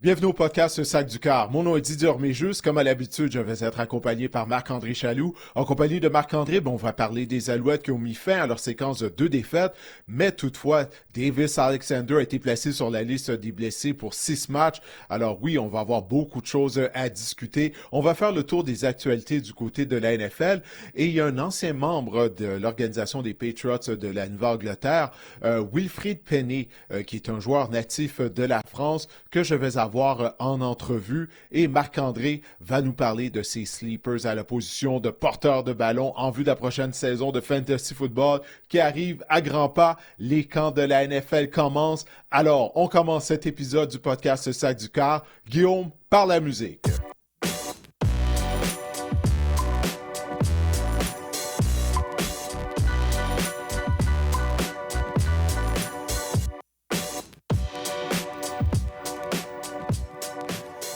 Bienvenue au podcast Sac du Car. Mon nom est Didier Orméjus. Comme à l'habitude, je vais être accompagné par Marc-André Chaloux. En compagnie de Marc-André, on va parler des Alouettes qui ont mis fin à leur séquence de 2 défaites. Mais toutefois, Davis Alexander a été placé sur la liste des blessés pour 6 matchs. Alors oui, on va avoir beaucoup de choses à discuter. On va faire le tour des actualités du côté de la NFL. Et il y a un ancien membre de l'organisation des Patriots de la Nouvelle-Angleterre, Wilfried Penney, qui est un joueur natif de la France, que je vais avoir en entrevue, et Marc-André va nous parler de ses sleepers à la position de porteur de ballon en vue de la prochaine saison de Fantasy Football qui arrive à grands pas. Les camps de la NFL commencent. Alors, on commence cet épisode du podcast Sac du Car. Guillaume, par la musique.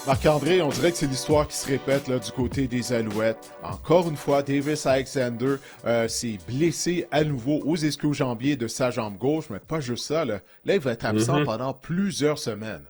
Marc-André, on dirait que c'est l'histoire qui se répète là, du côté des Alouettes. Encore une fois, Davis Alexander s'est blessé à nouveau aux ischio-jambiers de sa jambe gauche, mais pas juste ça. Là, il va être absent pendant plusieurs semaines.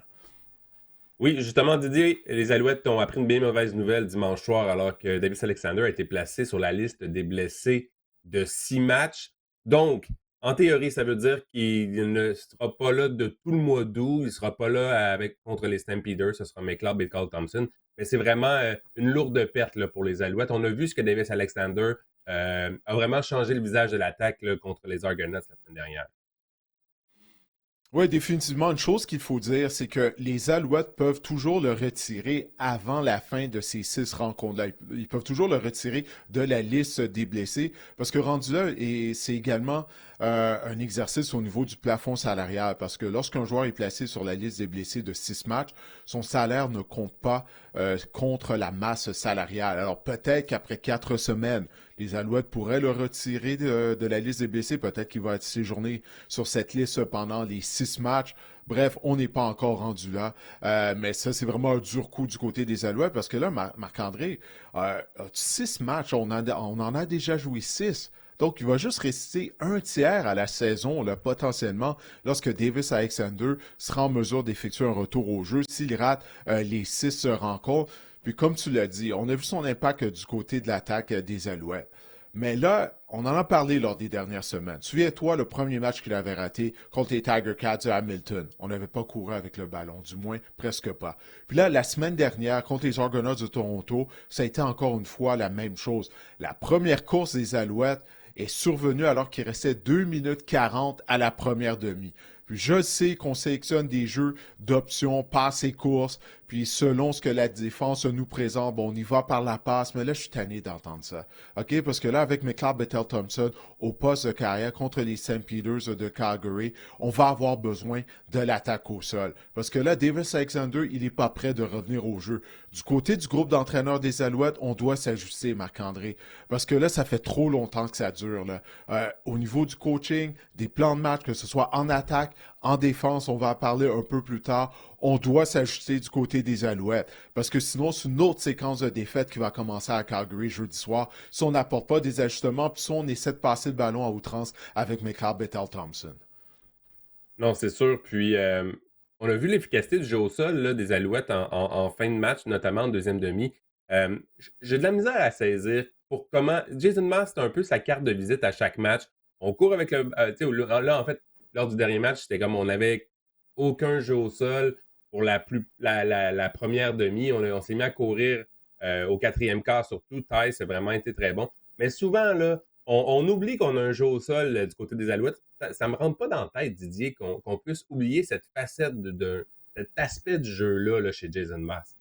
Oui, justement, Didier, les Alouettes ont appris une bien mauvaise nouvelle dimanche soir alors que Davis Alexander a été placé sur la liste des blessés de 6 matchs. Donc, en théorie, ça veut dire qu'il ne sera pas là de tout le mois d'août. Il ne sera pas là contre les Stampeders. Ce sera McLeod et Carl Thompson. Mais c'est vraiment une lourde perte là, pour les Alouettes. On a vu ce que Davis Alexander a vraiment changé le visage de l'attaque là, contre les Argonauts la semaine dernière. Oui, définitivement. Une chose qu'il faut dire, c'est que les Alouettes peuvent toujours le retirer avant la fin de ces 6 rencontres-là. Ils peuvent toujours le retirer de la liste des blessés parce que rendu là, et c'est également un exercice au niveau du plafond salarial parce que lorsqu'un joueur est placé sur la liste des blessés de 6 matchs, son salaire ne compte pas contre la masse salariale. Alors peut-être qu'après 4 semaines, les Alouettes pourraient le retirer de la liste des blessés. Peut-être qu'il va être séjourné sur cette liste pendant les 6 matchs. Bref, on n'est pas encore rendu là. Mais ça, c'est vraiment un dur coup du côté des Alouettes parce que là, Marc-André, 6 matchs, on en a déjà joué 6. Donc, il va juste rester un tiers à la saison, là, potentiellement, lorsque Davis Alexander sera en mesure d'effectuer un retour au jeu s'il rate les 6 rencontres. Puis comme tu l'as dit, on a vu son impact du côté de l'attaque des Alouettes. Mais là, on en a parlé lors des dernières semaines. Souviens-toi, le premier match qu'il avait raté contre les Tiger Cats de Hamilton. On n'avait pas couru avec le ballon, du moins presque pas. Puis là, la semaine dernière, contre les Argonauts de Toronto, ça a été encore une fois la même chose. La première course des Alouettes est survenue alors qu'il restait 2 minutes 40 à la première demi. Puis je sais qu'on sélectionne des jeux d'options, passe et course, puis selon ce que la défense nous présente, bon, on y va par la passe, mais là, je suis tanné d'entendre ça. OK? Parce que là, avec McLeod et Thompson au poste de carrière contre les Stampeders de Calgary, on va avoir besoin de l'attaque au sol. Parce que là, Davis Alexander, il n'est pas prêt de revenir au jeu. Du côté du groupe d'entraîneurs des Alouettes, on doit s'ajuster, Marc-André. Parce que là, ça fait trop longtemps que ça dure. Là. Au niveau du coaching, des plans de match, que ce soit en attaque, en défense, on va en parler un peu plus tard. On doit s'ajuster du côté des Alouettes. Parce que sinon, c'est une autre séquence de défaites qui va commencer à Calgary jeudi soir. Si on n'apporte pas des ajustements, puis si on essaie de passer le ballon à outrance avec McLeod et Thompson. Non, c'est sûr. Puis, on a vu l'efficacité du jeu au sol là, des Alouettes en fin de match, notamment en deuxième demi. J'ai de la misère à saisir pour comment... Jason Maas, c'est un peu sa carte de visite à chaque match. On court avec le... là, en fait, lors du dernier match, c'était comme on n'avait aucun jeu au sol pour la première demi. On s'est mis à courir au quatrième quart, surtout. Ty, c'est vraiment été très bon. Mais souvent, là, on oublie qu'on a un jeu au sol du côté des Alouettes. Ça me rentre pas dans la tête, Didier, qu'on puisse oublier cette facette cet aspect du jeu-là là, chez Jason Maas.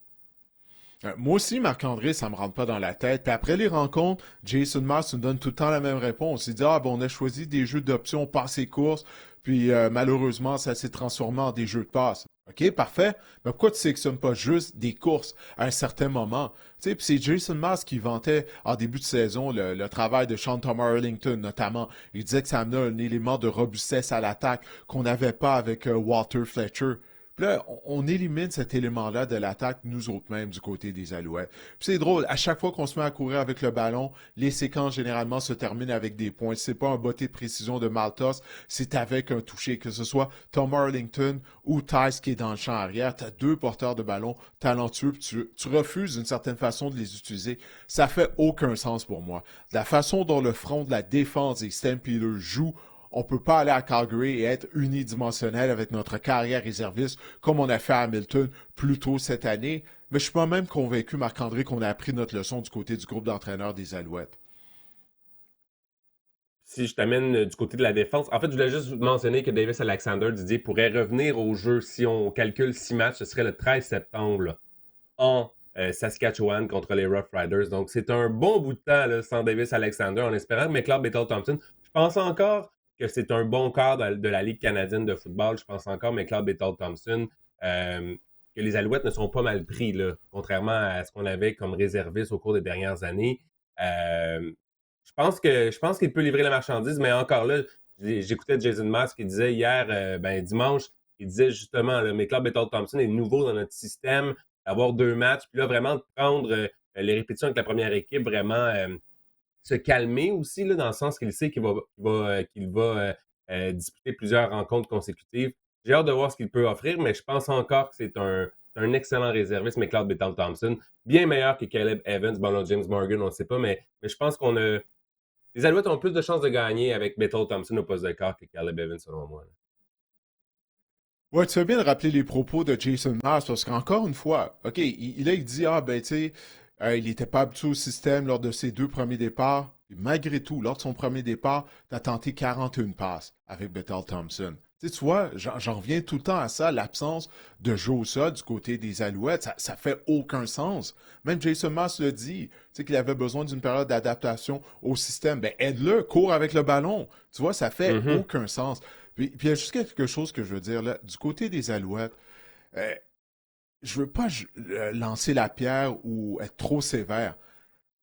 Moi aussi, Marc-André, ça me rentre pas dans la tête. Puis après les rencontres, Jason Maas nous donne tout le temps la même réponse. Il dit, on a choisi des jeux d'options passe et course, puis malheureusement, ça s'est transformé en des jeux de passe. OK, parfait. Mais pourquoi tu sélectionnes pas juste des courses à un certain moment? Tu sais, puis c'est Jason Maas qui vantait en début de saison le travail de Sean Thomas Erlington, notamment. Il disait que ça amenait un élément de robustesse à l'attaque qu'on n'avait pas avec Walter Fletcher. Puis là, on élimine cet élément-là de l'attaque nous autres mêmes du côté des Alouettes. Puis c'est drôle, à chaque fois qu'on se met à courir avec le ballon, les séquences généralement se terminent avec des points. C'est pas un botté de précision de Maltos, c'est avec un touché, que ce soit Tom Arlington ou Tice qui est dans le champ arrière. Tu as deux porteurs de ballon talentueux, puis tu refuses d'une certaine façon de les utiliser. Ça fait aucun sens pour moi. La façon dont le front de la défense des Stampeders joue, on ne peut pas aller à Calgary et être unidimensionnel avec notre carrière réserviste comme on a fait à Hamilton plus tôt cette année. Mais je suis pas même convaincu, Marc-André, qu'on a appris notre leçon du côté du groupe d'entraîneurs des Alouettes. Si je t'amène du côté de la défense, en fait, je voulais juste mentionner que Davis Alexander, Didier, pourrait revenir au jeu si on calcule 6 matchs. Ce serait le 13 septembre là, en Saskatchewan contre les Rough Riders. Donc, c'est un bon bout de temps là, sans Davis Alexander, en espérant que McLeod Bethel-Thompson. Je pense encore que c'est un bon quart de la Ligue canadienne de football. Je pense encore McLeod Bethel-Thompson. Que les Alouettes ne sont pas mal pris, là, contrairement à ce qu'on avait comme réserviste au cours des dernières années. Je pense qu'il peut livrer la marchandise, mais encore là, j'écoutais Jason Maas qui disait hier, dimanche, il disait justement, là, McLeod Bethel-Thompson est nouveau dans notre système, d'avoir 2 matchs, puis là, vraiment de prendre les répétitions avec la première équipe, vraiment se calmer aussi, là, dans le sens qu'il sait qu'il va disputer plusieurs rencontres consécutives. J'ai hâte de voir ce qu'il peut offrir, mais je pense encore que c'est un excellent réserviste, McLeod Bethel-Thompson, bien meilleur que Caleb Evans, bon, là, James Morgan, on ne sait pas, mais je pense qu'on a. Les Alouettes ont plus de chances de gagner avec Bethel-Thompson au poste de quart que Caleb Evans, selon moi. Ouais, tu fais bien de rappeler les propos de Jason Mars parce qu'encore une fois, OK, il dit, ah, ben, tu sais, il n'était pas habitué au système lors de ses 2 premiers départs. Et malgré tout, lors de son premier départ, tu as tenté 41 passes avec Bethel Thompson. Tu vois, j'en reviens tout le temps à ça, l'absence de jeu au sol du côté des Alouettes, ça fait aucun sens. Même Jason Maas le dit, tu sais qu'il avait besoin d'une période d'adaptation au système. Ben aide-le, cours avec le ballon. Tu vois, ça fait aucun sens. Puis il y a juste quelque chose que je veux dire là. Du côté des Alouettes, je veux pas lancer la pierre ou être trop sévère.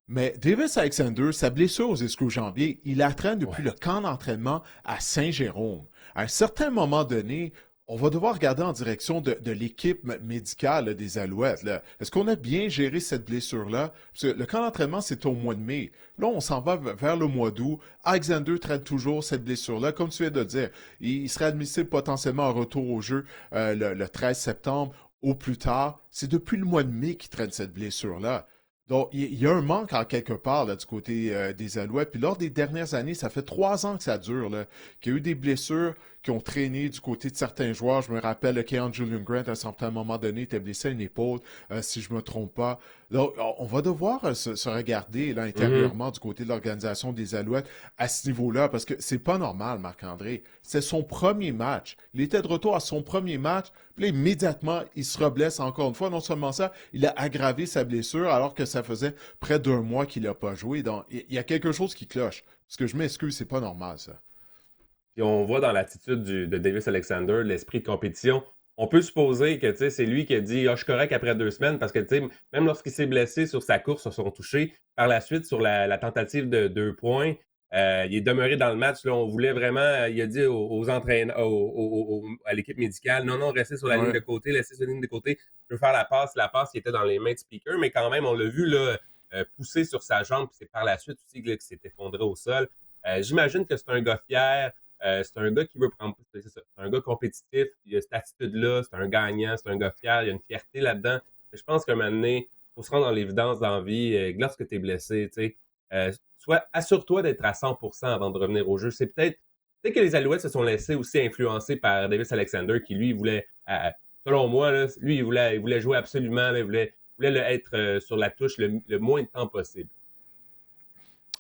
Mais Davis Alexander, sa blessure aux ischio-jambiers, il la traîne depuis le camp d'entraînement à Saint-Jérôme. À un certain moment donné, on va devoir regarder en direction de l'équipe médicale là, des Alouettes. Là. Est-ce qu'on a bien géré cette blessure-là? Parce que le camp d'entraînement, c'est au mois de mai. Là, on s'en va vers le mois d'août. Alexander traîne toujours cette blessure-là. Comme tu viens de le dire, il serait admissible potentiellement en retour au jeu le 13 septembre au plus tard. C'est depuis le mois de mai qu'il traîne cette blessure-là. Donc, il y a un manque en quelque part là, du côté des Alouettes. Puis lors des dernières années, ça fait 3 ans que ça dure, là, qu'il y a eu des blessures qui ont traîné du côté de certains joueurs. Je me rappelle, Keon Julian Grant, à un certain moment donné, était blessé à une épaule, si je ne me trompe pas. Donc, on va devoir se regarder là, intérieurement du côté de l'organisation des Alouettes à ce niveau-là, parce que c'est pas normal, Marc-André. C'est son premier match. Il était de retour à son premier match, puis là, immédiatement, il se reblesse encore une fois. Non seulement ça, il a aggravé sa blessure alors que ça faisait près d'1 mois qu'il n'a pas joué. Donc, il y a quelque chose qui cloche. Parce que je m'excuse, c'est pas normal, ça. Puis on voit dans l'attitude de Davis Alexander l'esprit de compétition. On peut supposer que c'est lui qui a dit je suis correct après 2 semaines parce que même lorsqu'il s'est blessé sur sa course, sur son touché, par la suite, sur la tentative de 2 points, il est demeuré dans le match. Là, on voulait vraiment, il a dit aux entraîneurs, à l'équipe médicale, non, restez sur la ligne de côté, laissez sur la ligne de côté. Je veux faire la passe. La passe qui était dans les mains de Speaker, mais quand même, on l'a vu là, pousser sur sa jambe, puis c'est par la suite aussi qu'il s'est effondré au sol. J'imagine que c'est un gars fier. C'est un gars qui veut prendre. C'est ça. C'est un gars compétitif. Il a cette attitude-là. C'est un gagnant. C'est un gars fier. Il y a une fierté là-dedans. Je pense qu'à un moment donné, il faut se rendre dans l'évidence dans la vie. Lorsque tu es blessé, assure-toi d'être à 100% avant de revenir au jeu. C'est peut-être que les Alouettes se sont laissés aussi influencer par Davis Alexander, qui lui voulait, selon moi, là, lui, il voulait jouer absolument. Là, il voulait être sur la touche le moins de temps possible.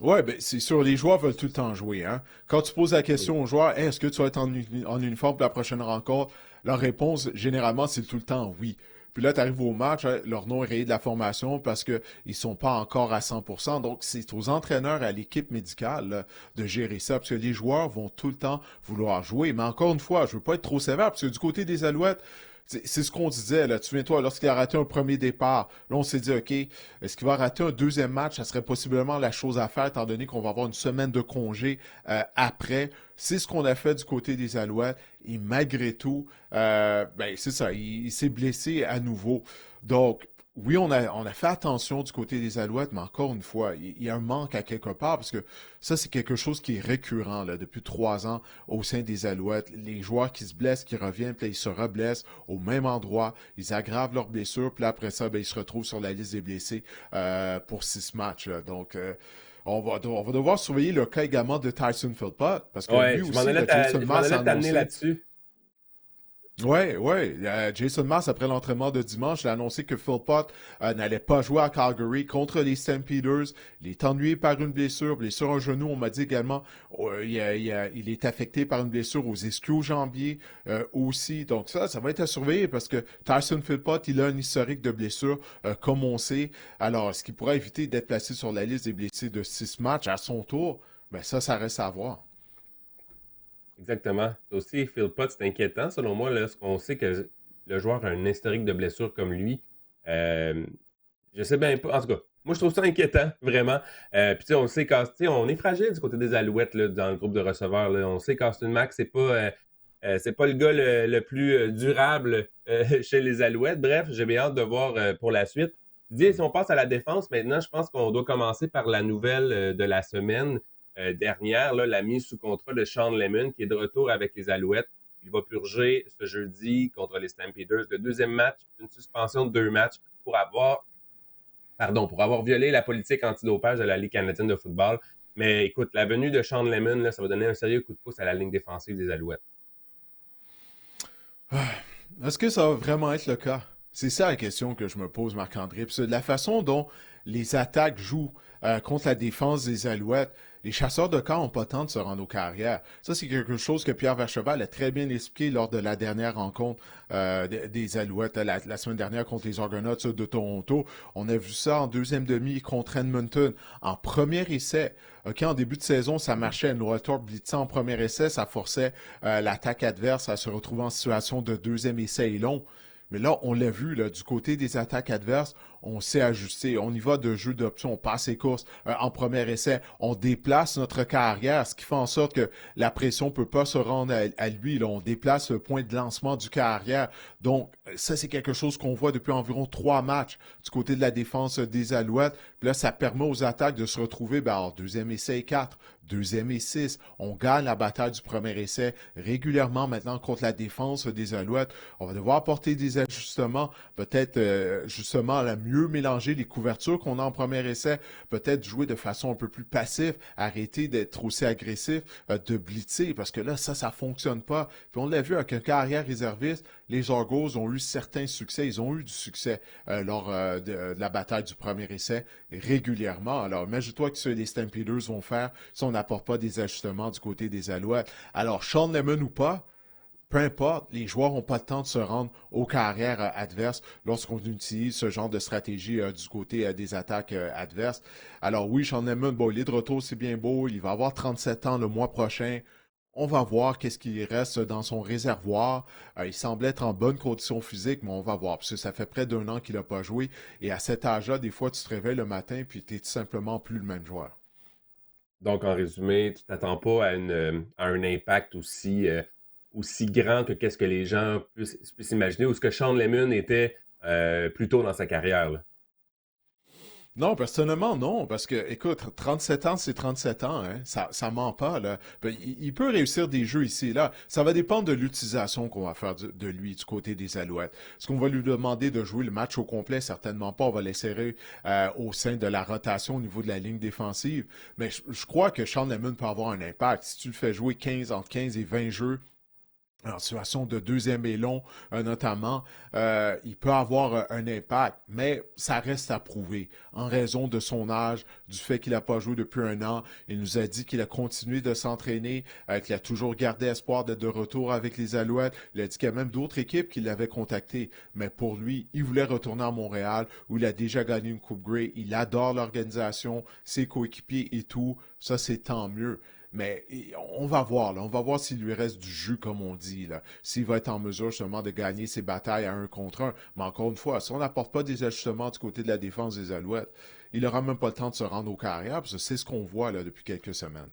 Oui, ben c'est sûr, les joueurs veulent tout le temps jouer. Hein? Quand tu poses la question aux joueurs, hey, est-ce que tu vas être en uniforme pour la prochaine rencontre? Leur réponse, généralement, c'est tout le temps oui. Puis là, tu arrives au match, hein, leur nom est rayé de la formation parce qu'ils ne sont pas encore à 100%. Donc, c'est aux entraîneurs et à l'équipe médicale là, de gérer ça parce que les joueurs vont tout le temps vouloir jouer. Mais encore une fois, je ne veux pas être trop sévère parce que du côté des Alouettes, C'est ce qu'on disait, là. Tu souviens-toi, lorsqu'il a raté un premier départ, là, on s'est dit, OK, est-ce qu'il va rater un deuxième match? Ça serait possiblement la chose à faire, étant donné qu'on va avoir une semaine de congé après. C'est ce qu'on a fait du côté des Alouettes. Et malgré tout, ben, c'est ça, il s'est blessé à nouveau. Donc, oui, on a fait attention du côté des Alouettes, mais encore une fois, il y a un manque à quelque part, parce que ça, c'est quelque chose qui est récurrent là, depuis 3 ans au sein des Alouettes. Les joueurs qui se blessent, qui reviennent, puis là, ils se reblessent au même endroit, ils aggravent leurs blessures, puis là, après ça, ben, ils se retrouvent sur la liste des blessés pour 6 matchs. Là. Donc, on va devoir surveiller le cas également de Tyson Philpott, parce que Ouais, lui aussi, là, Jason je m'en Maas a allais t'amener annoncé. là-dessus. Ouais, ouais. Jason Maas, après l'entraînement de dimanche, a annoncé que Philpott n'allait pas jouer à Calgary contre les Stampeders. Il est ennuyé par une blessure au genou. On m'a dit également il est affecté par une blessure aux ischio-jambiers aussi. Donc ça va être à surveiller parce que Tyson Philpott, il a un historique de blessures, comme on sait. Alors, est-ce qu'il pourra éviter d'être placé sur la liste des blessés de 6 matchs à son tour? Ben ça reste à voir. Exactement. Aussi, Phil Potts, c'est inquiétant, selon moi, lorsqu'on sait que le joueur a un historique de blessure comme lui. Euh, je sais bien pas. En tout cas, moi, je trouve ça inquiétant, vraiment. Puis, tu sais, on sait on est fragile du côté des Alouettes, là, dans le groupe de receveurs. Là. On sait qu'Austin Mack, c'est pas le gars le plus durable chez les Alouettes. Bref, j'ai bien hâte de voir pour la suite. Dis, si on passe à la défense maintenant, je pense qu'on doit commencer par la nouvelle de la semaine dernière, là, la mise sous contrat de Sean Lemon, qui est de retour avec les Alouettes. Il va purger ce jeudi contre les Stampeders le deuxième match, une suspension de 2 matchs pour avoir violé la politique antidopage de la Ligue canadienne de football. Mais écoute, la venue de Sean Lemon, là, ça va donner un sérieux coup de pouce à la ligne défensive des Alouettes. Est-ce que ça va vraiment être le cas? C'est ça la question que je me pose, Marc-André. Puis de la façon dont les attaques jouent contre la défense des Alouettes, les chasseurs de camp n'ont pas tant de se rendre aux carrières. Ça, c'est quelque chose que Pierre Vercheval a très bien expliqué lors de la dernière rencontre des Alouettes la semaine dernière contre les Argonauts de Toronto. On a vu ça en deuxième demi contre Edmonton. En premier essai, en début de saison, ça marchait. Noator blitzait en premier essai, ça forçait l'attaque adverse à se retrouver en situation de deuxième essai et long. Mais là, on l'a vu, là, du côté des attaques adverses, on s'est ajusté. On y va de jeu d'options, on passe les courses en premier essai. On déplace notre carrière, ce qui fait en sorte que la pression ne peut pas se rendre à lui. Là. On déplace le point de lancement du carrière. Donc, ça, c'est quelque chose qu'on voit depuis environ 3 matchs du côté de la défense des Alouettes. Puis là, ça permet aux attaques de se retrouver en deuxième essai et 4, deuxième et 6. On gagne la bataille du premier essai régulièrement maintenant contre la défense des Alouettes. On va devoir apporter des ajustements, peut-être justement la mieux mélanger les couvertures qu'on a en premier essai, peut-être jouer de façon un peu plus passive, arrêter d'être aussi agressif, de blitzer, parce que là, ça fonctionne pas. Puis on l'a vu avec un carrière réserviste, les Argos ont eu certains succès, ils ont eu du succès lors de la bataille du premier essai régulièrement. Alors, imagine-toi que ce que les Stampeders vont faire si on n'apporte pas des ajustements du côté des Alouettes. Alors, Sean Lemon ou pas, peu importe, les joueurs n'ont pas le temps de se rendre aux carrières adverses lorsqu'on utilise ce genre de stratégie du côté des attaques adverses. Alors oui, Sean Lemon, bon, il est de retour, c'est bien beau. Il va avoir 37 ans le mois prochain. On va voir qu'est-ce qui reste dans son réservoir. Il semble être en bonne condition physique, mais on va voir. Parce que ça fait près d'1 an qu'il n'a pas joué. Et à cet âge-là, des fois, tu te réveilles le matin et tu n'es tout simplement plus le même joueur. Donc, en résumé, tu t'attends pas à un impact aussi grand que qu'est-ce que les gens puissent imaginer ou ce que Sean Lemon était plus tôt dans sa carrière. Là. Non, personnellement, non, parce que, écoute, 37 ans, c'est 37 ans, hein. Ça ment pas, là. Ben, il peut réussir des jeux ici et là. Ça va dépendre de l'utilisation qu'on va faire de lui du côté des Alouettes. Est-ce qu'on va lui demander de jouer le match au complet? Certainement pas. On va l'insérer au sein de la rotation au niveau de la ligne défensive. Mais je crois que Sean Lemon peut avoir un impact. Si tu le fais jouer entre 15 et 20 jeux, en situation de deuxième et long, notamment, il peut avoir un impact, mais ça reste à prouver. En raison de son âge, du fait qu'il n'a pas joué depuis 1 an, il nous a dit qu'il a continué de s'entraîner, qu'il a toujours gardé espoir d'être de retour avec les Alouettes. Il a dit qu'il y a même d'autres équipes qui l'avaient contacté, mais pour lui, il voulait retourner à Montréal, où il a déjà gagné une Coupe Grey. Il adore l'organisation, ses coéquipiers et tout. Ça, c'est tant mieux. Mais on va voir, là. On va voir s'il lui reste du jus, comme on dit, là. S'il va être en mesure justement de gagner ses batailles à 1 contre 1. Mais encore une fois, si on n'apporte pas des ajustements du côté de la défense des Alouettes, il n'aura même pas le temps de se rendre aux carrières, parce que c'est ce qu'on voit là depuis quelques semaines.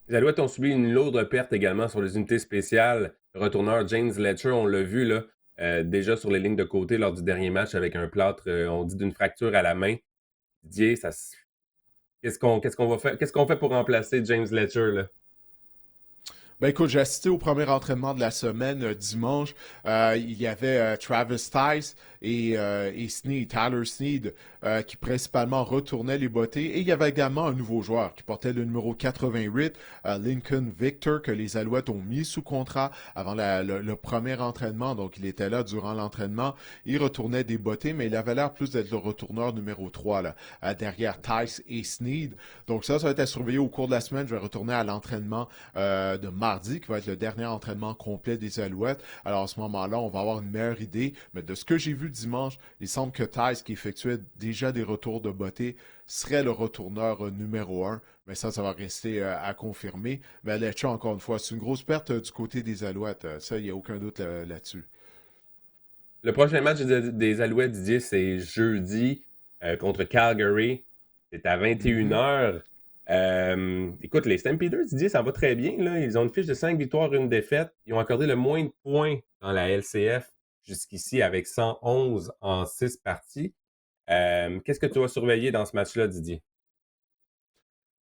Les Alouettes ont subi une lourde perte également sur les unités spéciales. Le retourneur James Letcher, on l'a vu là, déjà sur les lignes de côté lors du dernier match avec un plâtre, on dit d'une fracture à la main. Didier, qu'est-ce qu'on va faire? Qu'est-ce qu'on fait pour remplacer James Letcher, là? Ben écoute, j'ai assisté au premier entraînement de la semaine dimanche. Il y avait Travis Tice et Sneed, Tyler Sneed, qui principalement retournaient les bottées. Et il y avait également un nouveau joueur qui portait le numéro 88, Lincoln Victor, que les Alouettes ont mis sous contrat avant le premier entraînement. Donc il était là durant l'entraînement. Il retournait des bottées, mais il avait l'air plus d'être le retourneur numéro 3, là, derrière Tice et Sneed. Donc ça va être à surveiller au cours de la semaine. Je vais retourner à l'entraînement de mardi, qui va être le dernier entraînement complet des Alouettes. Alors à ce moment-là, on va avoir une meilleure idée. Mais de ce que j'ai vu dimanche, il semble que Tice, qui effectuait déjà des retours de beauté, serait le retourneur numéro 1. Mais ça va rester à confirmer. Mais Letcher, encore une fois, c'est une grosse perte du côté des Alouettes. Ça, il n'y a aucun doute là-dessus. Le prochain match des Alouettes, Didier, c'est jeudi contre Calgary. C'est à 21h. Écoute, les Stampeders, Didier, ça va très bien. Là. Ils ont une fiche de 5 victoires, une défaite. Ils ont accordé le moins de points dans la LCF jusqu'ici avec 111 en 6 parties. Qu'est-ce que tu vas surveiller dans ce match-là, Didier?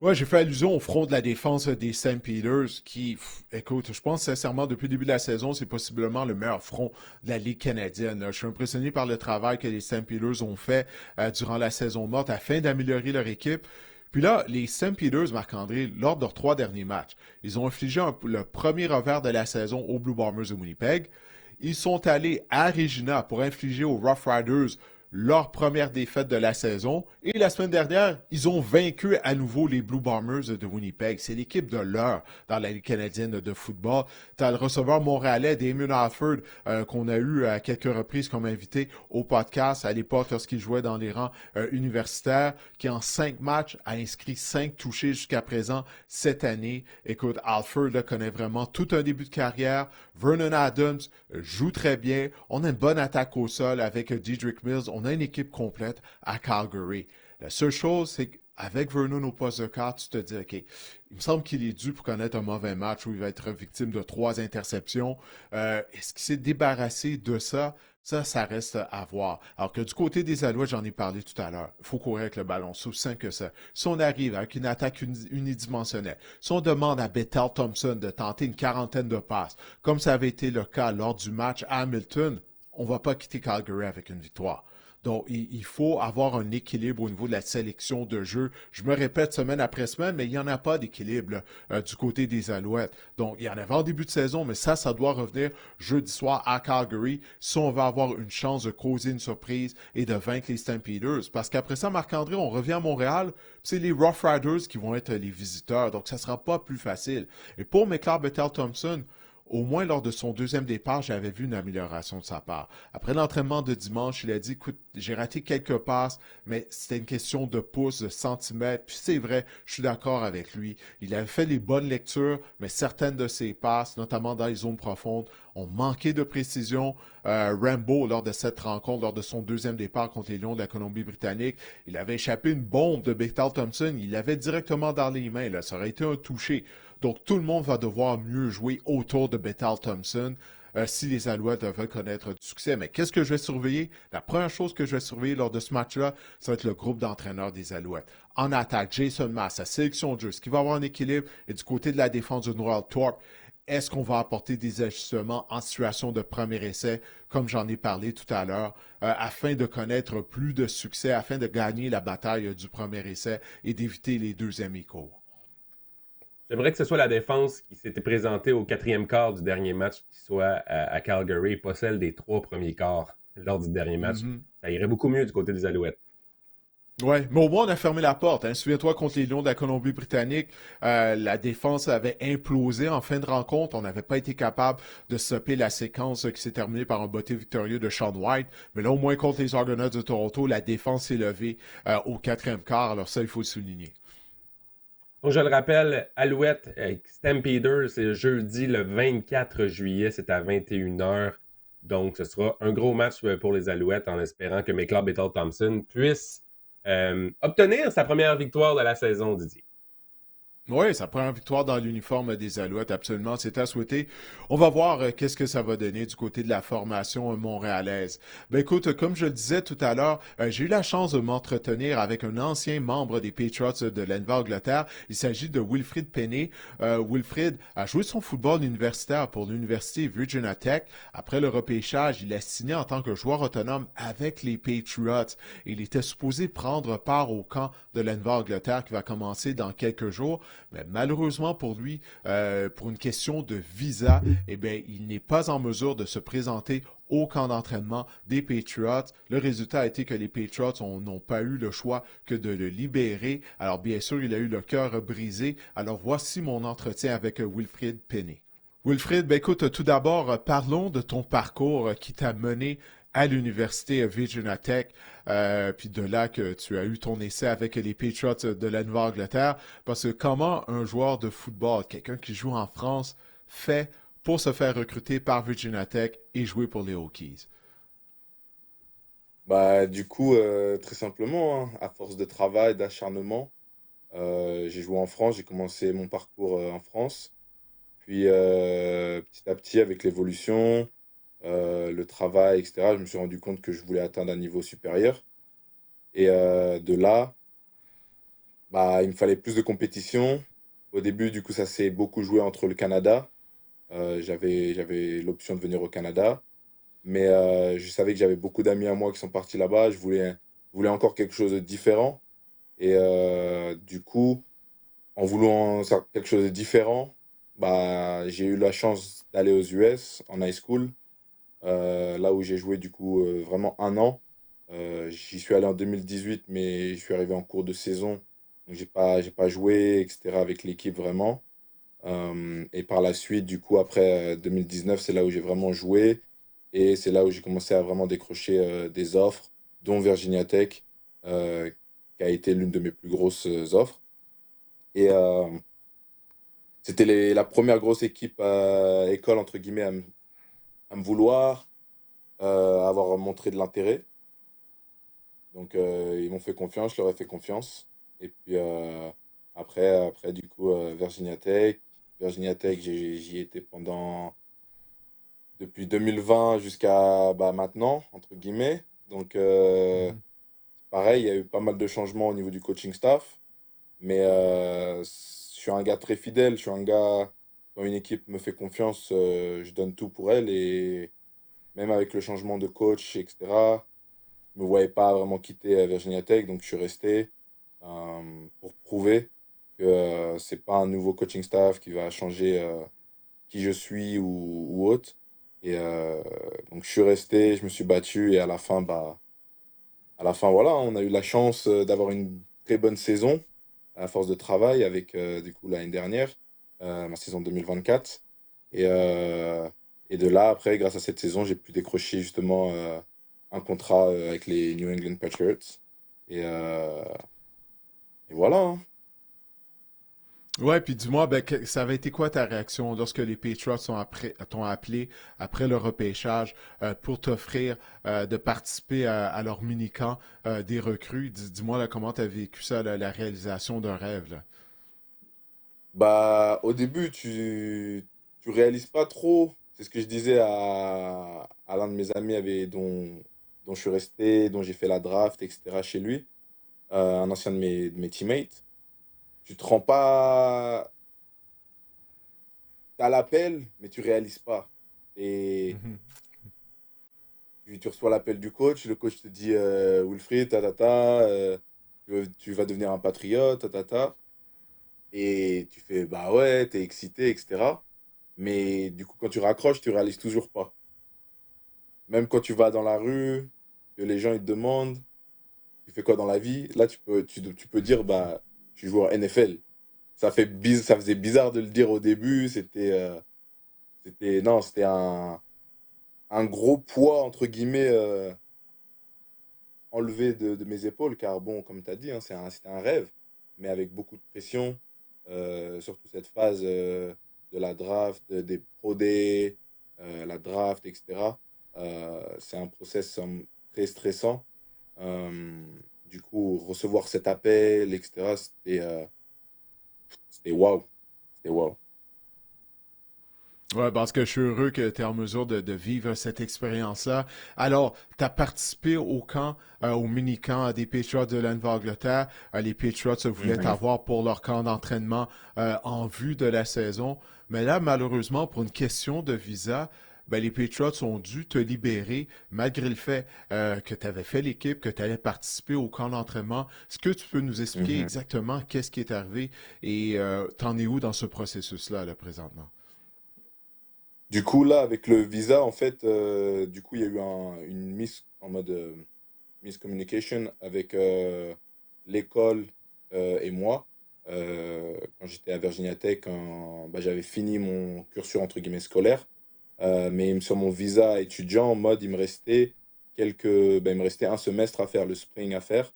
Ouais, j'ai fait allusion au front de la défense des Stampeders qui, écoute, je pense sincèrement, depuis le début de la saison, c'est possiblement le meilleur front de la Ligue canadienne. Je suis impressionné par le travail que les Stampeders ont fait durant la saison morte afin d'améliorer leur équipe. Puis là, les Stampeders, Marc-André, lors de leurs 3 derniers matchs, ils ont infligé le premier revers de la saison aux Blue Bombers de Winnipeg. Ils sont allés à Regina pour infliger aux Rough Riders leur première défaite de la saison. Et la semaine dernière, ils ont vaincu à nouveau les Blue Bombers de Winnipeg. C'est l'équipe de l'heure dans la Ligue canadienne de football. Tu as le receveur montréalais, Damien Alford, qu'on a eu à quelques reprises comme invité au podcast à l'époque lorsqu'il jouait dans les rangs universitaires, qui en 5 matchs a inscrit 5 touchés jusqu'à présent cette année. Écoute, Alford là, connaît vraiment tout un début de carrière. Vernon Adams joue très bien. On a une bonne attaque au sol avec Dedrick Mills. On a une équipe complète à Calgary. La seule chose, c'est qu'avec Vernon au poste de quart, tu te dis, OK, il me semble qu'il est dû pour connaître un mauvais match où il va être victime de 3 interceptions. Est-ce qu'il s'est débarrassé de ça? Ça reste à voir. Alors que du côté des Alouettes, j'en ai parlé tout à l'heure. Il faut courir avec le ballon. C'est aussi simple que ça. Si on arrive avec une attaque unidimensionnelle, si on demande à Bethel Thompson de tenter une quarantaine de passes, comme ça avait été le cas lors du match à Hamilton, on ne va pas quitter Calgary avec une victoire. Donc, il faut avoir un équilibre au niveau de la sélection de jeu. Je me répète semaine après semaine, mais il n'y en a pas d'équilibre du côté des Alouettes. Donc, il y en avait en début de saison, mais ça doit revenir jeudi soir à Calgary si on va avoir une chance de causer une surprise et de vaincre les Stampeders. Parce qu'après ça, Marc-André, on revient à Montréal, c'est les Rough Riders qui vont être les visiteurs. Donc, ça ne sera pas plus facile. Et pour McLeod Bethel-Thompson, au moins lors de son deuxième départ, j'avais vu une amélioration de sa part. Après l'entraînement de dimanche, il a dit, écoute, j'ai raté quelques passes, mais c'était une question de pouces, de centimètres. Puis c'est vrai, je suis d'accord avec lui. Il avait fait les bonnes lectures, mais certaines de ses passes, notamment dans les zones profondes, ont manqué de précision. Rambo, lors de cette rencontre, lors de son deuxième départ contre les Lions de la Colombie-Britannique, il avait échappé une bombe de Bethel Thompson. Il l'avait directement dans les mains. Là. Ça aurait été un touché. Donc, tout le monde va devoir mieux jouer autour de Bethel Thompson si les Alouettes veulent connaître du succès. Mais qu'est-ce que je vais surveiller? La première chose que je vais surveiller lors de ce match-là, ça va être le groupe d'entraîneurs des Alouettes. En attaque, Jason Maas, sa sélection de jeu, est-ce qu'il va avoir un équilibre? Et du côté de la défense de Noel Thorpe, est-ce qu'on va apporter des ajustements en situation de premier essai, comme j'en ai parlé tout à l'heure, afin de connaître plus de succès, afin de gagner la bataille du premier essai et d'éviter les deuxièmes échos? J'aimerais que ce soit la défense qui s'était présentée au 4e quart du dernier match qui soit à Calgary, pas celle des 3 premiers quarts lors du dernier match. Ça irait beaucoup mieux du côté des Alouettes. Oui, mais au moins on a fermé la porte. Hein. Souviens-toi, contre les Lions de la Colombie-Britannique, la défense avait implosé en fin de rencontre. On n'avait pas été capable de stopper la séquence qui s'est terminée par un botté victorieux de Sean White. Mais là, au moins contre les Argonauts de Toronto, la défense s'est levée au 4e quart. Alors ça, il faut le souligner. Donc, je le rappelle, Alouette Stampeders, c'est jeudi le 24 juillet, c'est à 21h. Donc, ce sera un gros match pour les Alouettes en espérant que McLeod Bethel-Thompson puisse obtenir sa première victoire de la saison, Didier. Oui, sa première victoire dans l'uniforme des Alouettes, absolument. C'est à souhaiter. On va voir qu'est-ce que ça va donner du côté de la formation montréalaise. Ben écoute, comme je le disais tout à l'heure, j'ai eu la chance de m'entretenir avec un ancien membre des Patriots de la Nouvelle-Angleterre. Il s'agit de Wilfrid Penney. Wilfrid a joué son football universitaire pour l'Université Virginia Tech. Après le repêchage, il a signé en tant que joueur autonome avec les Patriots. Il était supposé prendre part au camp de la Nouvelle-Angleterre qui va commencer dans quelques jours. Mais malheureusement pour lui, pour une question de visa, eh bien, il n'est pas en mesure de se présenter au camp d'entraînement des Patriots. Le résultat a été que les Patriots n'ont pas eu le choix que de le libérer. Alors bien sûr, il a eu le cœur brisé. Alors voici mon entretien avec Wilfrid Penney. Wilfrid, ben écoute, tout d'abord, parlons de ton parcours qui t'a mené à l'université Virginia Tech, puis de là que tu as eu ton essai avec les Patriots de la Nouvelle-Angleterre, parce que comment un joueur de football, quelqu'un qui joue en France, fait pour se faire recruter par Virginia Tech et jouer pour les Hokies? Bah, du coup, très simplement, hein, à force de travail, d'acharnement, j'ai joué en France, j'ai commencé mon parcours en France. Puis petit à petit, avec l'évolution, le travail, etc., je me suis rendu compte que je voulais atteindre un niveau supérieur. Et de là, bah, il me fallait plus de compétition. Au début, du coup, ça s'est beaucoup joué entre le Canada. J'avais l'option de venir au Canada. Mais je savais que j'avais beaucoup d'amis à moi qui sont partis là-bas. Je voulais encore quelque chose de différent. Et du coup, en voulant faire quelque chose de différent, bah, j'ai eu la chance d'aller aux US en high school, là où j'ai joué du coup vraiment un an. J'y suis allé en 2018, mais je suis arrivé en cours de saison. Donc j'ai pas joué, etc., avec l'équipe vraiment. Et par la suite, du coup, après 2019, c'est là où j'ai vraiment joué. Et c'est là où j'ai commencé à vraiment décrocher des offres, dont Virginia Tech, euh, qui a été l'une de mes plus grosses offres. Et c'était la première grosse équipe école, entre guillemets, à me vouloir, avoir montré de l'intérêt. Donc, ils m'ont fait confiance, je leur ai fait confiance. Et puis, après, du coup, Virginia Tech. Virginia Tech, j'y étais depuis 2020 jusqu'à bah, maintenant, entre guillemets. Donc, Mhm. pareil, il y a eu pas mal de changements au niveau du coaching staff. Mais je suis un gars très fidèle. Je suis un gars, quand une équipe me fait confiance, je donne tout pour elle. Et même avec le changement de coach, etc., je ne me voyais pas vraiment quitter Virginia Tech. Donc, je suis resté pour prouver que c'est pas un nouveau coaching staff qui va changer qui je suis ou autre. Et donc, je suis resté, je me suis battu. Et à la fin, voilà, on a eu la chance d'avoir une très bonne saison à force de travail avec, du coup, l'année dernière, ma saison 2024. Et, et de là, après, grâce à cette saison, j'ai pu décrocher justement un contrat avec les New England Patriots. Et, euh, et voilà, hein. Ouais, puis dis-moi, ben, ça avait été quoi ta réaction lorsque les Patriots t'ont appelé après le repêchage pour t'offrir de participer à leur mini-camp des recrues? Dis-moi là, comment tu as vécu ça, la réalisation d'un rêve, là. Bah, au début, tu réalises pas trop. C'est ce que je disais à l'un de mes amis dont je suis resté, dont j'ai fait la draft, etc. chez lui, un ancien de mes teammates. Tu te rends pas. T'as l'appel, mais tu réalises pas. Et Mhm. tu reçois l'appel du coach, le coach te dit Wilfried, tu vas devenir un patriote, Et tu fais bah ouais, t'es excité, etc. Mais du coup, quand tu raccroches, tu réalises toujours pas. Même quand tu vas dans la rue, que les gens ils te demandent, tu fais quoi dans la vie? Là, tu peux dire, bah, je joue en NFL. Ça faisait bizarre de le dire au début. Non, c'était un gros poids, entre guillemets, enlevé de mes épaules. Car bon, comme tu as dit, hein, c'était un rêve, mais avec beaucoup de pression. surtout cette phase de la draft, des pro day, la draft, etc. C'est un process très stressant. Euh, du coup, recevoir cet appel, etc., c'était waouh. C'était waouh. Ouais, parce que je suis heureux que tu es en mesure de vivre cette expérience-là. Alors, tu as participé au camp, au mini-camp des Patriots de l'Angleterre. Les Patriots voulaient Mhm. t'avoir pour leur camp d'entraînement en vue de la saison. Mais là, malheureusement, pour une question de visa, ben, les Patriots ont dû te libérer malgré le fait que tu avais fait l'équipe, que tu allais participer au camp d'entraînement. Est-ce que tu peux nous expliquer Mhm. exactement qu'est-ce qui est arrivé et t'en es où dans ce processus-là, là, présentement? Du coup, là, avec le visa, en fait, du coup, il y a eu une en mode miscommunication avec l'école et moi. Quand j'étais à Virginia Tech, bah, j'avais fini mon cursus entre guillemets scolaire. Mais sur mon visa étudiant, en mode, bah, il me restait un semestre à faire, le spring à faire.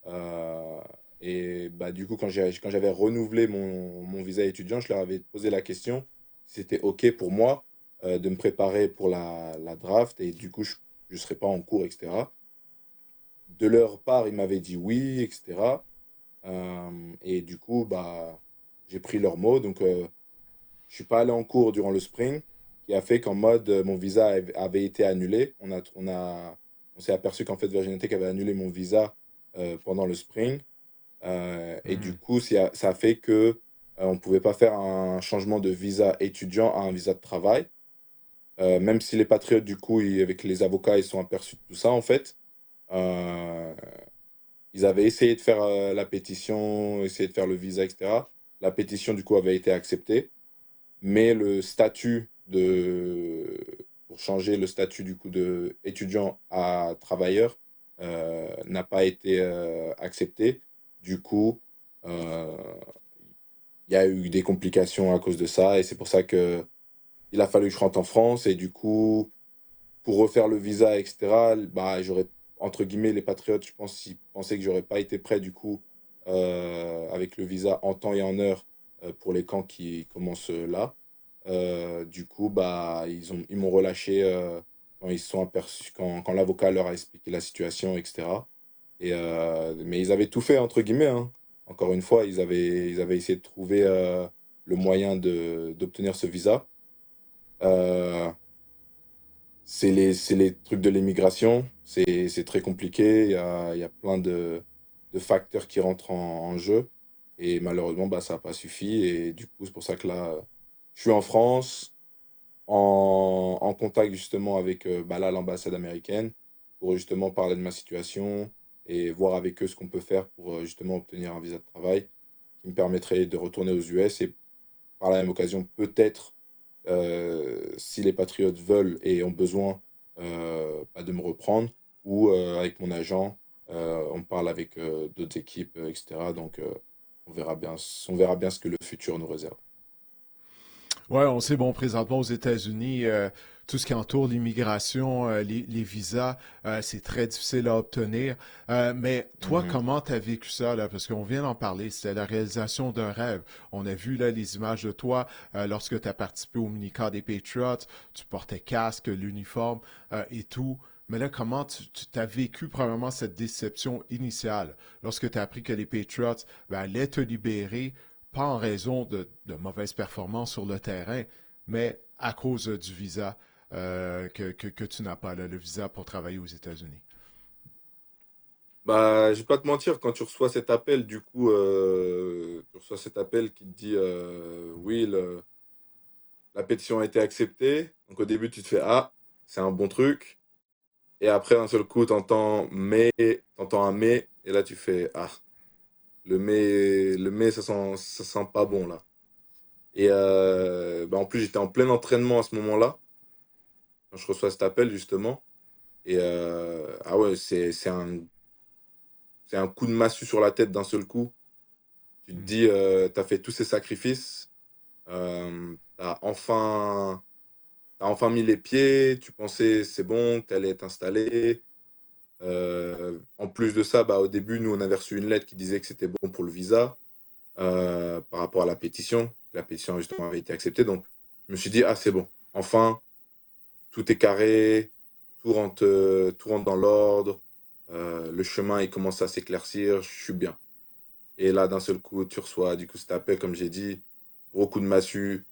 Euh, et bah, du coup, quand j'avais renouvelé mon visa étudiant, je leur avais posé la question si c'était OK pour moi de me préparer pour la draft et du coup, je ne serais pas en cours, etc. De leur part, ils m'avaient dit oui, etc. Et du coup, bah, j'ai pris leur mot. Donc, je suis pas allé en cours durant le spring, qui a fait qu'en mode, mon visa avait été annulé. On s'est aperçu qu'en fait, Virginia Tech avait annulé mon visa pendant le spring. Et du Mhm. coup, ça a fait que on ne pouvait pas faire un changement de visa étudiant à un visa de travail. Même si les patriotes, du coup, avec les avocats, ils sont aperçus de tout ça, en fait. Euh, Ils avaient essayé de faire la pétition, essayé de faire le visa, etc. La pétition, du coup, avait été acceptée, mais pour changer le statut, du coup, de étudiant à travailleur n'a pas été accepté. Du coup, euh, il y a eu des complications à cause de ça, et c'est pour ça que il a fallu que je rentre en France, et du coup, pour refaire le visa, etc., bah, entre guillemets, les patriotes, je pense, ils pensaient que j'aurais pas été prêt, du coup, avec le visa en temps et en heure pour les camps qui commencent là. Du coup, bah, ils m'ont relâché quand ils se sont aperçus, quand l'avocat leur a expliqué la situation, etc. Mais ils avaient tout fait, entre guillemets, hein. Encore une fois, ils avaient essayé de trouver le moyen d'obtenir ce visa. Euh, c'est les trucs de l'immigration, c'est très compliqué, il y a plein de facteurs qui rentrent en jeu, et malheureusement, bah, ça n'a pas suffi, et du coup, c'est pour ça que là, je suis en France, en contact justement avec bah, là, l'ambassade américaine, pour justement parler de ma situation, et voir avec eux ce qu'on peut faire pour justement obtenir un visa de travail, qui me permettrait de retourner aux US, et par la même occasion, peut-être si les Patriots veulent et ont besoin bah, de me reprendre, ou avec mon agent, on parle avec d'autres équipes, etc. Donc, on verra bien ce que le futur nous réserve. Ouais, on sait, bon, présentement aux États-Unis, tout ce qui entoure l'immigration, les visas, c'est très difficile à obtenir. Mais toi, Mhm. comment t'as vécu ça, là? Parce qu'on vient d'en parler, c'était la réalisation d'un rêve. On a vu, là, les images de toi lorsque tu as participé au mini-camp des Patriots, tu portais casque, l'uniforme et tout. Mais là, comment tu t'as vécu probablement cette déception initiale lorsque tu as appris que les Patriots ben, allaient te libérer pas en raison de mauvaises performances sur le terrain, mais à cause du visa que tu n'as pas, là, le visa pour travailler aux États-Unis. Bah, je vais pas te mentir, quand tu reçois cet appel, du coup, tu reçois cet appel qui te dit oui, la pétition a été acceptée. Donc au début, tu te fais ah, c'est un bon truc. Et après, d'un seul coup, t'entends un mais, et là, tu fais ah, le mais, ça sent pas bon là. Et bah, en plus, j'étais en plein entraînement à ce moment-là, quand je reçois cet appel justement. Et ah ouais, c'est un coup de massue sur la tête d'un seul coup. Tu te Hmm. dis, t'as fait tous ces sacrifices, t'as enfin mis les pieds, tu pensais c'est bon, que t'allais être installé. En plus de ça, bah, au début, nous, on avait reçu une lettre qui disait que c'était bon pour le visa. par rapport à la pétition. La pétition, justement, avait été acceptée. Donc, je me suis dit, ah, c'est bon. Enfin, tout est carré, tout rentre dans l'ordre. Le chemin, il commence à s'éclaircir. Je suis bien. Et là, d'un seul coup, tu reçois, du coup, cet appel, comme j'ai dit, gros coup de massue.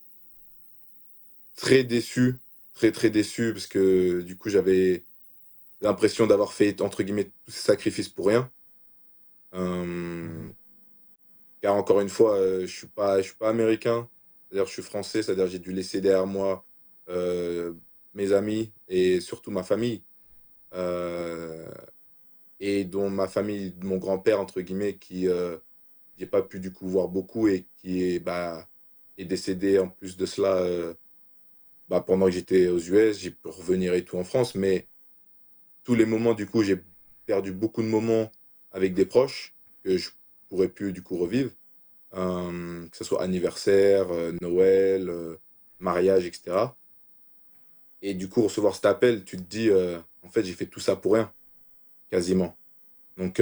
Très déçu, très, très déçu, parce que, du coup, j'avais l'impression d'avoir fait, entre guillemets, tous ces sacrifices pour rien. Euh, Mhm. Car encore une fois, je suis pas américain, c'est-à-dire je suis français, c'est-à-dire j'ai dû laisser derrière moi euh, mes amis et surtout ma famille, euh, et dont ma famille, mon grand-père, entre guillemets, qui j'ai pas pu du coup voir beaucoup et qui est, est décédé en plus de cela pendant que j'étais aux US, j'ai pu revenir et tout en France, mais tous les moments, du coup, j'ai perdu beaucoup de moments avec des proches que je pourrais plus du coup revivre. Que ce soit anniversaire, Noël, mariage, etc. Et du coup, recevoir cet appel, tu te dis, en fait, j'ai fait tout ça pour rien, quasiment. Donc,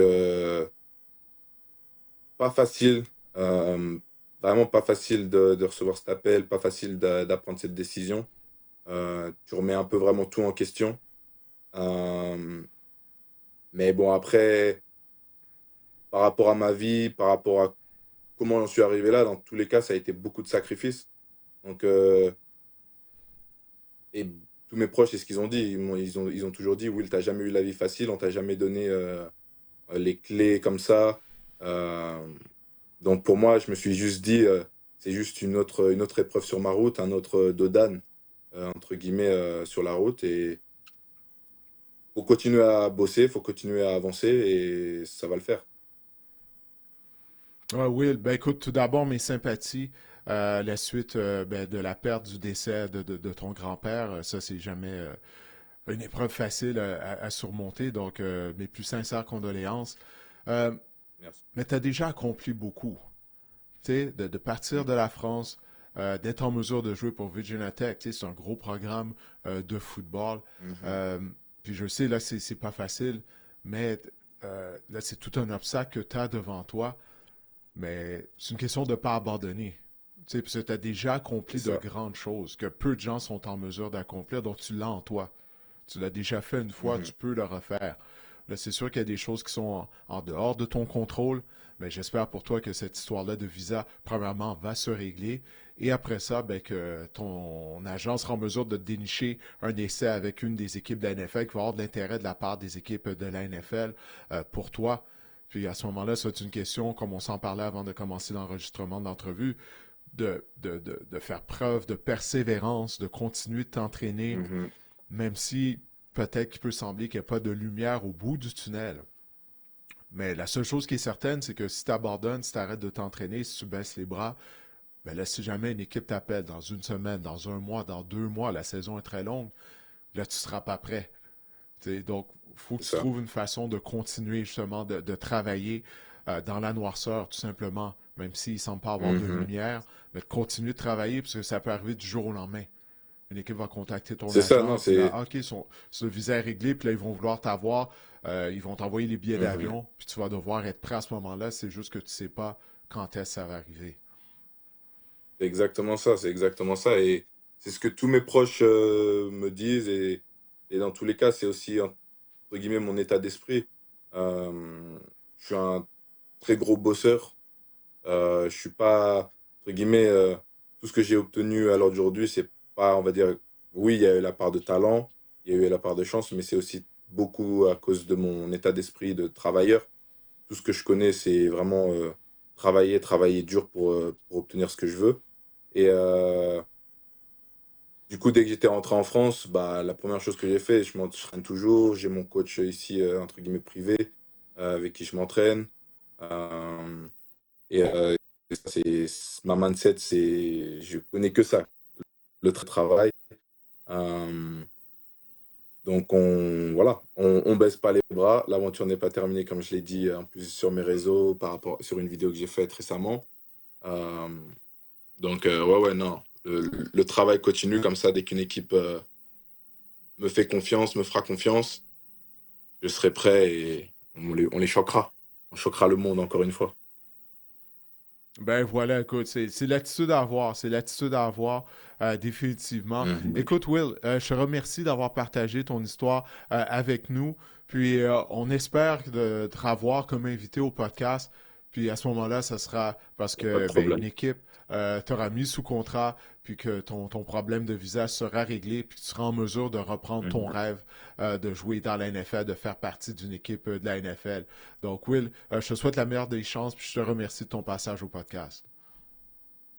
pas facile, euh, vraiment pas facile de recevoir cet appel, pas facile d'apprendre cette décision. Tu remets un peu vraiment tout en question. Euh, mais bon, après, par rapport à ma vie, par rapport à comment j'en suis arrivé là, dans tous les cas, ça a été beaucoup de sacrifices. Donc, et tous mes proches, c'est ce qu'ils ont dit. Ils ont toujours dit, Will, t'as jamais eu la vie facile, on t'a jamais donné les clés comme ça. Euh, donc pour moi, je me suis juste dit, c'est juste une autre épreuve sur ma route, un autre dodan, entre guillemets, sur la route. Et faut continuer à bosser, faut continuer à avancer et ça va le faire. Ouais, Will, ben écoute, tout d'abord, mes sympathies. La suite de la perte du décès de ton grand-père, ça, c'est jamais une épreuve facile à surmonter. Donc, mes plus sincères condoléances. Euh, Merci. mais tu as déjà accompli beaucoup. Tu sais, de partir Mm. de la France, d'être en mesure de jouer pour Virginia Tech, tu sais, c'est un gros programme de football. Mhm. Euh, puis je sais, là, c'est pas facile, mais là, c'est tout un obstacle que tu as devant toi. Mais c'est une question de ne pas abandonner. Tu sais, parce que tu as déjà C'est accompli de ça. grandes choses que peu de gens sont en mesure d'accomplir, donc tu l'as en toi. Tu l'as déjà fait une fois, Mhm. tu peux le refaire. Là, c'est sûr qu'il y a des choses qui sont en dehors de ton contrôle, mais j'espère pour toi que cette histoire-là de visa, premièrement, va se régler. Et après ça, ben, que ton agence sera en mesure de dénicher un essai avec une des équipes de la NFL qui va avoir de l'intérêt de la part des équipes de la NFL pour toi. Puis à ce moment-là, c'est une question, comme on s'en parlait avant de commencer l'enregistrement de l'entrevue, de faire preuve de persévérance, de continuer de t'entraîner, Mhm. même si peut-être qu'il peut sembler qu'il n'y a pas de lumière au bout du tunnel. Mais la seule chose qui est certaine, c'est que si tu abandonnes, si tu arrêtes de t'entraîner, si tu baisses les bras, ben là, si jamais une équipe t'appelle dans une semaine, dans un mois, dans 2 mois, la saison est très longue, là, tu ne seras pas prêt. T'sais, donc, il faut que C'est tu ça. trouves une façon de continuer justement de travailler dans la noirceur, tout simplement, même s'il ne semble pas avoir de Mhm. lumière, mais de continuer de travailler parce que ça peut arriver du jour au lendemain. Une équipe va contacter ton C'est ça, non, agent, puis là, c'est... ah, OK, le visa est réglé, puis là, ils vont vouloir t'avoir, ils vont t'envoyer les billets Mhm. d'avion, puis tu vas devoir être prêt à ce moment-là, c'est juste que tu ne sais pas quand est-ce que ça va arriver. C'est exactement ça, c'est exactement ça. Et c'est ce que tous mes proches me disent. Et dans tous les cas, c'est aussi, entre guillemets, mon état d'esprit. Euh, je suis un très gros bosseur. Je suis pas, entre guillemets, tout ce que j'ai obtenu à l'heure d'aujourd'hui, c'est pas, on va dire, oui, il y a eu la part de talent, il y a eu la part de chance, mais c'est aussi beaucoup à cause de mon état d'esprit de travailleur. Tout ce que je connais, c'est vraiment travailler, travailler dur pour obtenir ce que je veux. Et du coup, dès que j'étais rentré en France, la première chose que j'ai fait, je m'entraîne toujours. J'ai mon coach ici, entre guillemets, privé, avec qui je m'entraîne. Euh, et ma mindset, je connais que ça, le travail. Euh, donc, voilà, on baisse pas les bras. L'aventure n'est pas terminée, comme je l'ai dit, en plus sur mes réseaux, sur une vidéo que j'ai faite récemment. Euh, donc, ouais, ouais, non. Le travail continue comme ça. Dès qu'une équipe me fait confiance, me fera confiance, je serai prêt et on les choquera. On choquera le monde encore une fois. Ben voilà, écoute, c'est l'attitude à avoir, c'est l'attitude à avoir, définitivement. Mhm. Écoute, Will, je te remercie d'avoir partagé ton histoire avec nous, puis on espère te revoir comme invité au podcast, puis à ce moment-là, ça sera parce Y a pas de que ben, une problème. équipe t'aura mis sous contrat, puis que ton problème de visa sera réglé, puis tu seras en mesure de reprendre ton Mhm. rêve de jouer dans la NFL, de faire partie d'une équipe de la NFL. Donc, Will, je te souhaite la meilleure des chances, puis je te remercie de ton passage au podcast.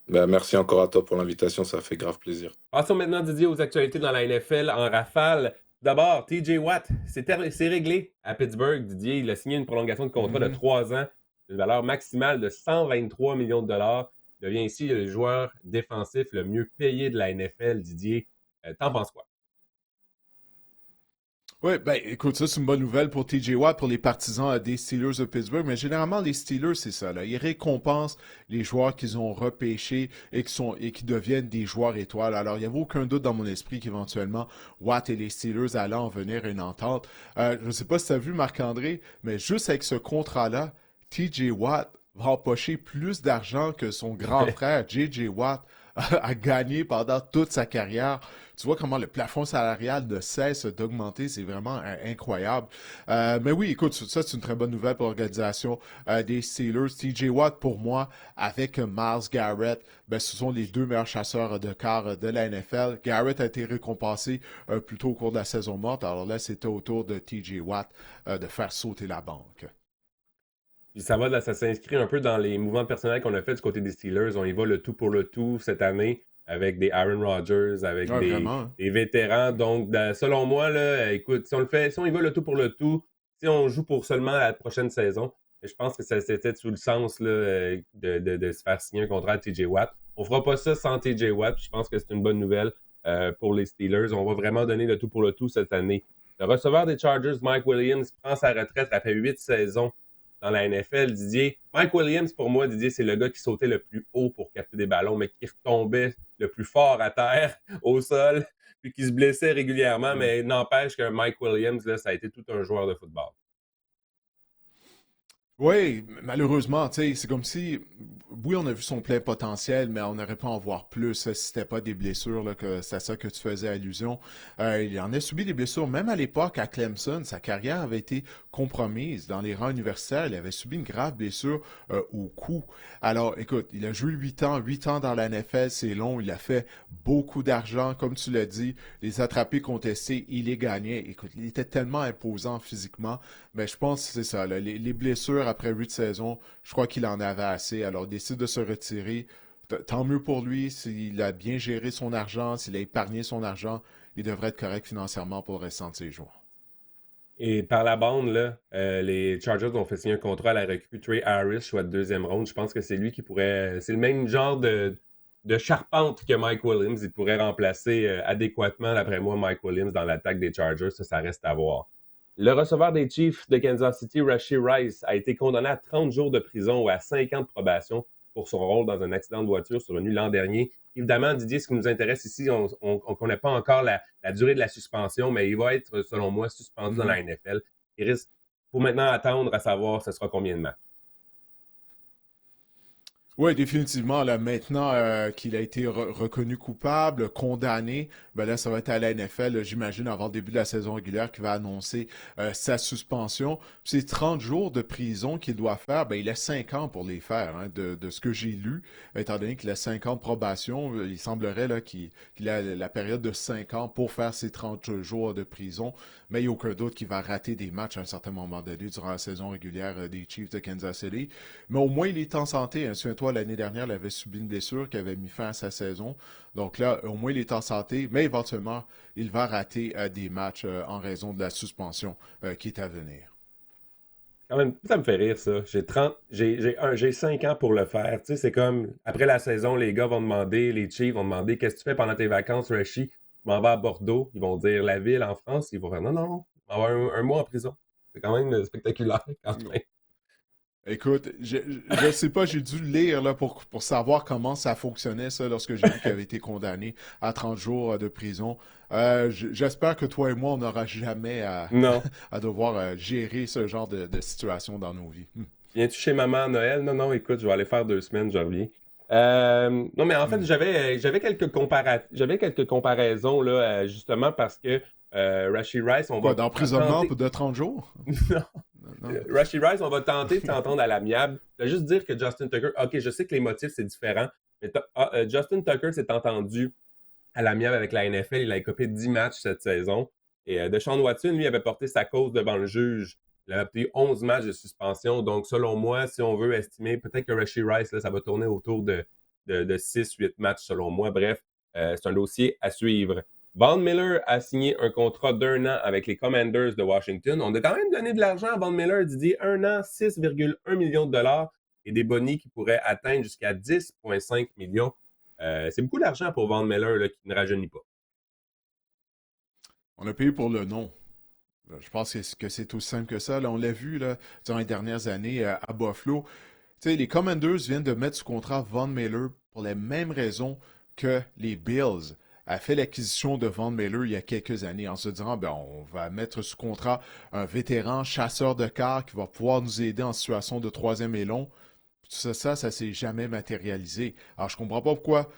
Bah, merci encore à toi pour l'invitation, ça fait grave plaisir. Passons maintenant, Didier, aux actualités dans la NFL en rafale. D'abord, TJ Watt, c'est réglé à Pittsburgh. Didier, il a signé une prolongation de contrat de Mhm. 3 ans, une valeur maximale de 123 millions de dollars. Il devient ainsi le joueur défensif le mieux payé de la NFL. Didier, t'en penses quoi? Oui, ben écoute, ça c'est une bonne nouvelle pour TJ Watt, pour les partisans des Steelers de Pittsburgh, mais généralement les Steelers, c'est ça, là. Ils récompensent les joueurs qu'ils ont repêchés et qui deviennent des joueurs étoiles. Alors, il n'y avait aucun doute dans mon esprit qu'éventuellement, Watt et les Steelers allaient en venir à une entente. Je ne sais pas si tu as vu Marc-André, mais juste avec ce contrat-là, TJ Watt va empocher plus d'argent que son grand frère, JJ Watt, a gagné pendant toute sa carrière. Tu vois comment le plafond salarial ne cesse d'augmenter, c'est vraiment incroyable. Mais oui, écoute, ça c'est une très bonne nouvelle pour l'organisation des Steelers. TJ Watt, pour moi, avec Myles Garrett, ben, ce sont les deux meilleurs chasseurs de quart de la NFL. Garrett a été récompensé plus tôt au cours de la saison morte, alors là, c'était au tour de TJ Watt de faire sauter la banque. Puis ça s'inscrit un peu dans les mouvements personnels qu'on a fait du côté des Steelers. On y va le tout pour le tout cette année avec des Aaron Rodgers, avec Ouais, vraiment. des vétérans. Donc, selon moi, là, écoute, si on y va le tout pour le tout, si on joue pour seulement la prochaine saison, je pense que ça c'était sous le sens là, de se faire signer un contrat à TJ Watt. On fera pas ça sans TJ Watt. Je pense que c'est une bonne nouvelle pour les Steelers. On va vraiment donner le tout pour le tout cette année. Le receveur des Chargers, Mike Williams, prend sa retraite après 8 saisons dans la NFL, Didier. Mike Williams, pour moi, Didier, c'est le gars qui sautait le plus haut pour capter des ballons, mais qui retombait le plus fort à terre, au sol, puis qui se blessait régulièrement. Mm. Mais n'empêche que Mike Williams, là, ça a été tout un joueur de football. Oui, malheureusement, tu sais, c'est comme si, oui, on a vu son plein potentiel, mais on n'aurait pas en voir plus si c'était pas des blessures, là, que c'est à ça que tu faisais allusion. Il en a subi des blessures, même à l'époque à Clemson, sa carrière avait été compromise dans les rangs universitaires. Il avait subi une grave blessure au cou. Alors, écoute, il a joué 8 ans dans la NFL, c'est long, il a fait beaucoup d'argent, comme tu l'as dit, les attrapés contestés, il les gagnait. Écoute, il était tellement imposant physiquement. Mais je pense que c'est ça. Là, les blessures après 8 saisons, je crois qu'il en avait assez. Alors, il décide de se retirer. Tant mieux pour lui. S'il a bien géré son argent, s'il a épargné son argent, il devrait être correct financièrement pour le restant de ses jours. Et par la bande, là, les Chargers ont fait signer un contrat à la recrue Trey Harris, choix de deuxième ronde. Je pense que c'est lui qui pourrait. C'est le même genre de charpente que Mike Williams. Il pourrait remplacer adéquatement, d'après moi, Mike Williams dans l'attaque des Chargers. Ça reste à voir. Le receveur des Chiefs de Kansas City, Rashee Rice, a été condamné à 30 jours de prison ou à 5 ans de probation pour son rôle dans un accident de voiture survenu l'an dernier. Évidemment, Didier, ce qui nous intéresse ici, on ne connaît pas encore la durée de la suspension, mais il va être, selon moi, suspendu dans la Mhm. NFL. Il risque, faut maintenant attendre à savoir ce sera combien de matchs. Oui, définitivement. Là, maintenant qu'il a été reconnu coupable, condamné, ben là, ça va être à la NFL, là, j'imagine, avant le début de la saison régulière, qui va annoncer sa suspension. Puis ces 30 jours de prison qu'il doit faire, ben, il a 5 ans pour les faire, hein, de ce que j'ai lu, étant donné qu'il a 5 ans de probation. Il semblerait là, qu'il a la période de 5 ans pour faire ces 30 jours de prison, mais il n'y a aucun doute qu'il va rater des matchs à un certain moment donné durant la saison régulière des Chiefs de Kansas City. Mais au moins, il est en santé. Hein. Souviens-toi, l'année dernière, il avait subi une blessure qui avait mis fin à sa saison. Donc là, au moins, il est en santé, mais éventuellement, il va rater des matchs en raison de la suspension qui est à venir. Quand même, ça me fait rire, ça. J'ai 5 ans pour le faire. Tu sais, c'est comme, après la saison, les gars vont demander, les Chiefs vont demander, qu'est-ce que tu fais pendant tes vacances, Rashid? Je m'en vais à Bordeaux. Ils vont dire la ville en France. Ils vont faire, non, non, non, je m'en vais un mois en prison. C'est quand même spectaculaire, quand même. Écoute, je sais pas, j'ai dû lire là, pour savoir comment ça fonctionnait, ça, lorsque j'ai vu qu'il avait été condamné à 30 jours de prison. J'espère que toi et moi, on n'aura jamais à, Non. à devoir gérer ce genre de situation dans nos vies. Viens-tu chez maman à Noël? Non, non, écoute, je vais aller faire 2 semaines, je reviens. Non, mais en fait, Hmm. j'avais quelques comparaisons, là, justement, parce que Rashid Rice, on Quoi, va d'emprisonnement tenter. pour de 30 jours? Non, Non, non. Rashid Rice, on va tenter de s'entendre à l'amiable. Je vais juste dire que Justin Tucker, OK, je sais que les motifs, c'est différent, mais Justin Tucker s'est entendu à l'amiable avec la NFL. Il a écopé 10 matchs cette saison. Et Deshaun Watson, lui, avait porté sa cause devant le juge. Il avait obtenu 11 matchs de suspension. Donc, selon moi, si on veut estimer, peut-être que Rashid Rice, là, ça va tourner autour de 6-8 matchs, selon moi. Bref, c'est un dossier à suivre. Von Miller a signé un contrat d'1 an avec les Commanders de Washington. On a quand même donné de l'argent à Von Miller, Didier. 1 an, 6,1 millions de dollars et des bonus qui pourraient atteindre jusqu'à 10,5 millions. C'est beaucoup d'argent pour Von Miller là, qui ne rajeunit pas. On a payé pour le nom. Je pense que c'est aussi simple que ça. Là, on l'a vu là, durant les dernières années à Buffalo. Tu sais, les Commanders viennent de mettre sous contrat Von Miller pour les mêmes raisons que les Bills a fait l'acquisition de Von Miller il y a quelques années en se disant, ben, on va mettre sous contrat un vétéran chasseur de cars qui va pouvoir nous aider en situation de troisième et long. Ça s'est jamais matérialisé. Alors, je comprends pas pourquoi,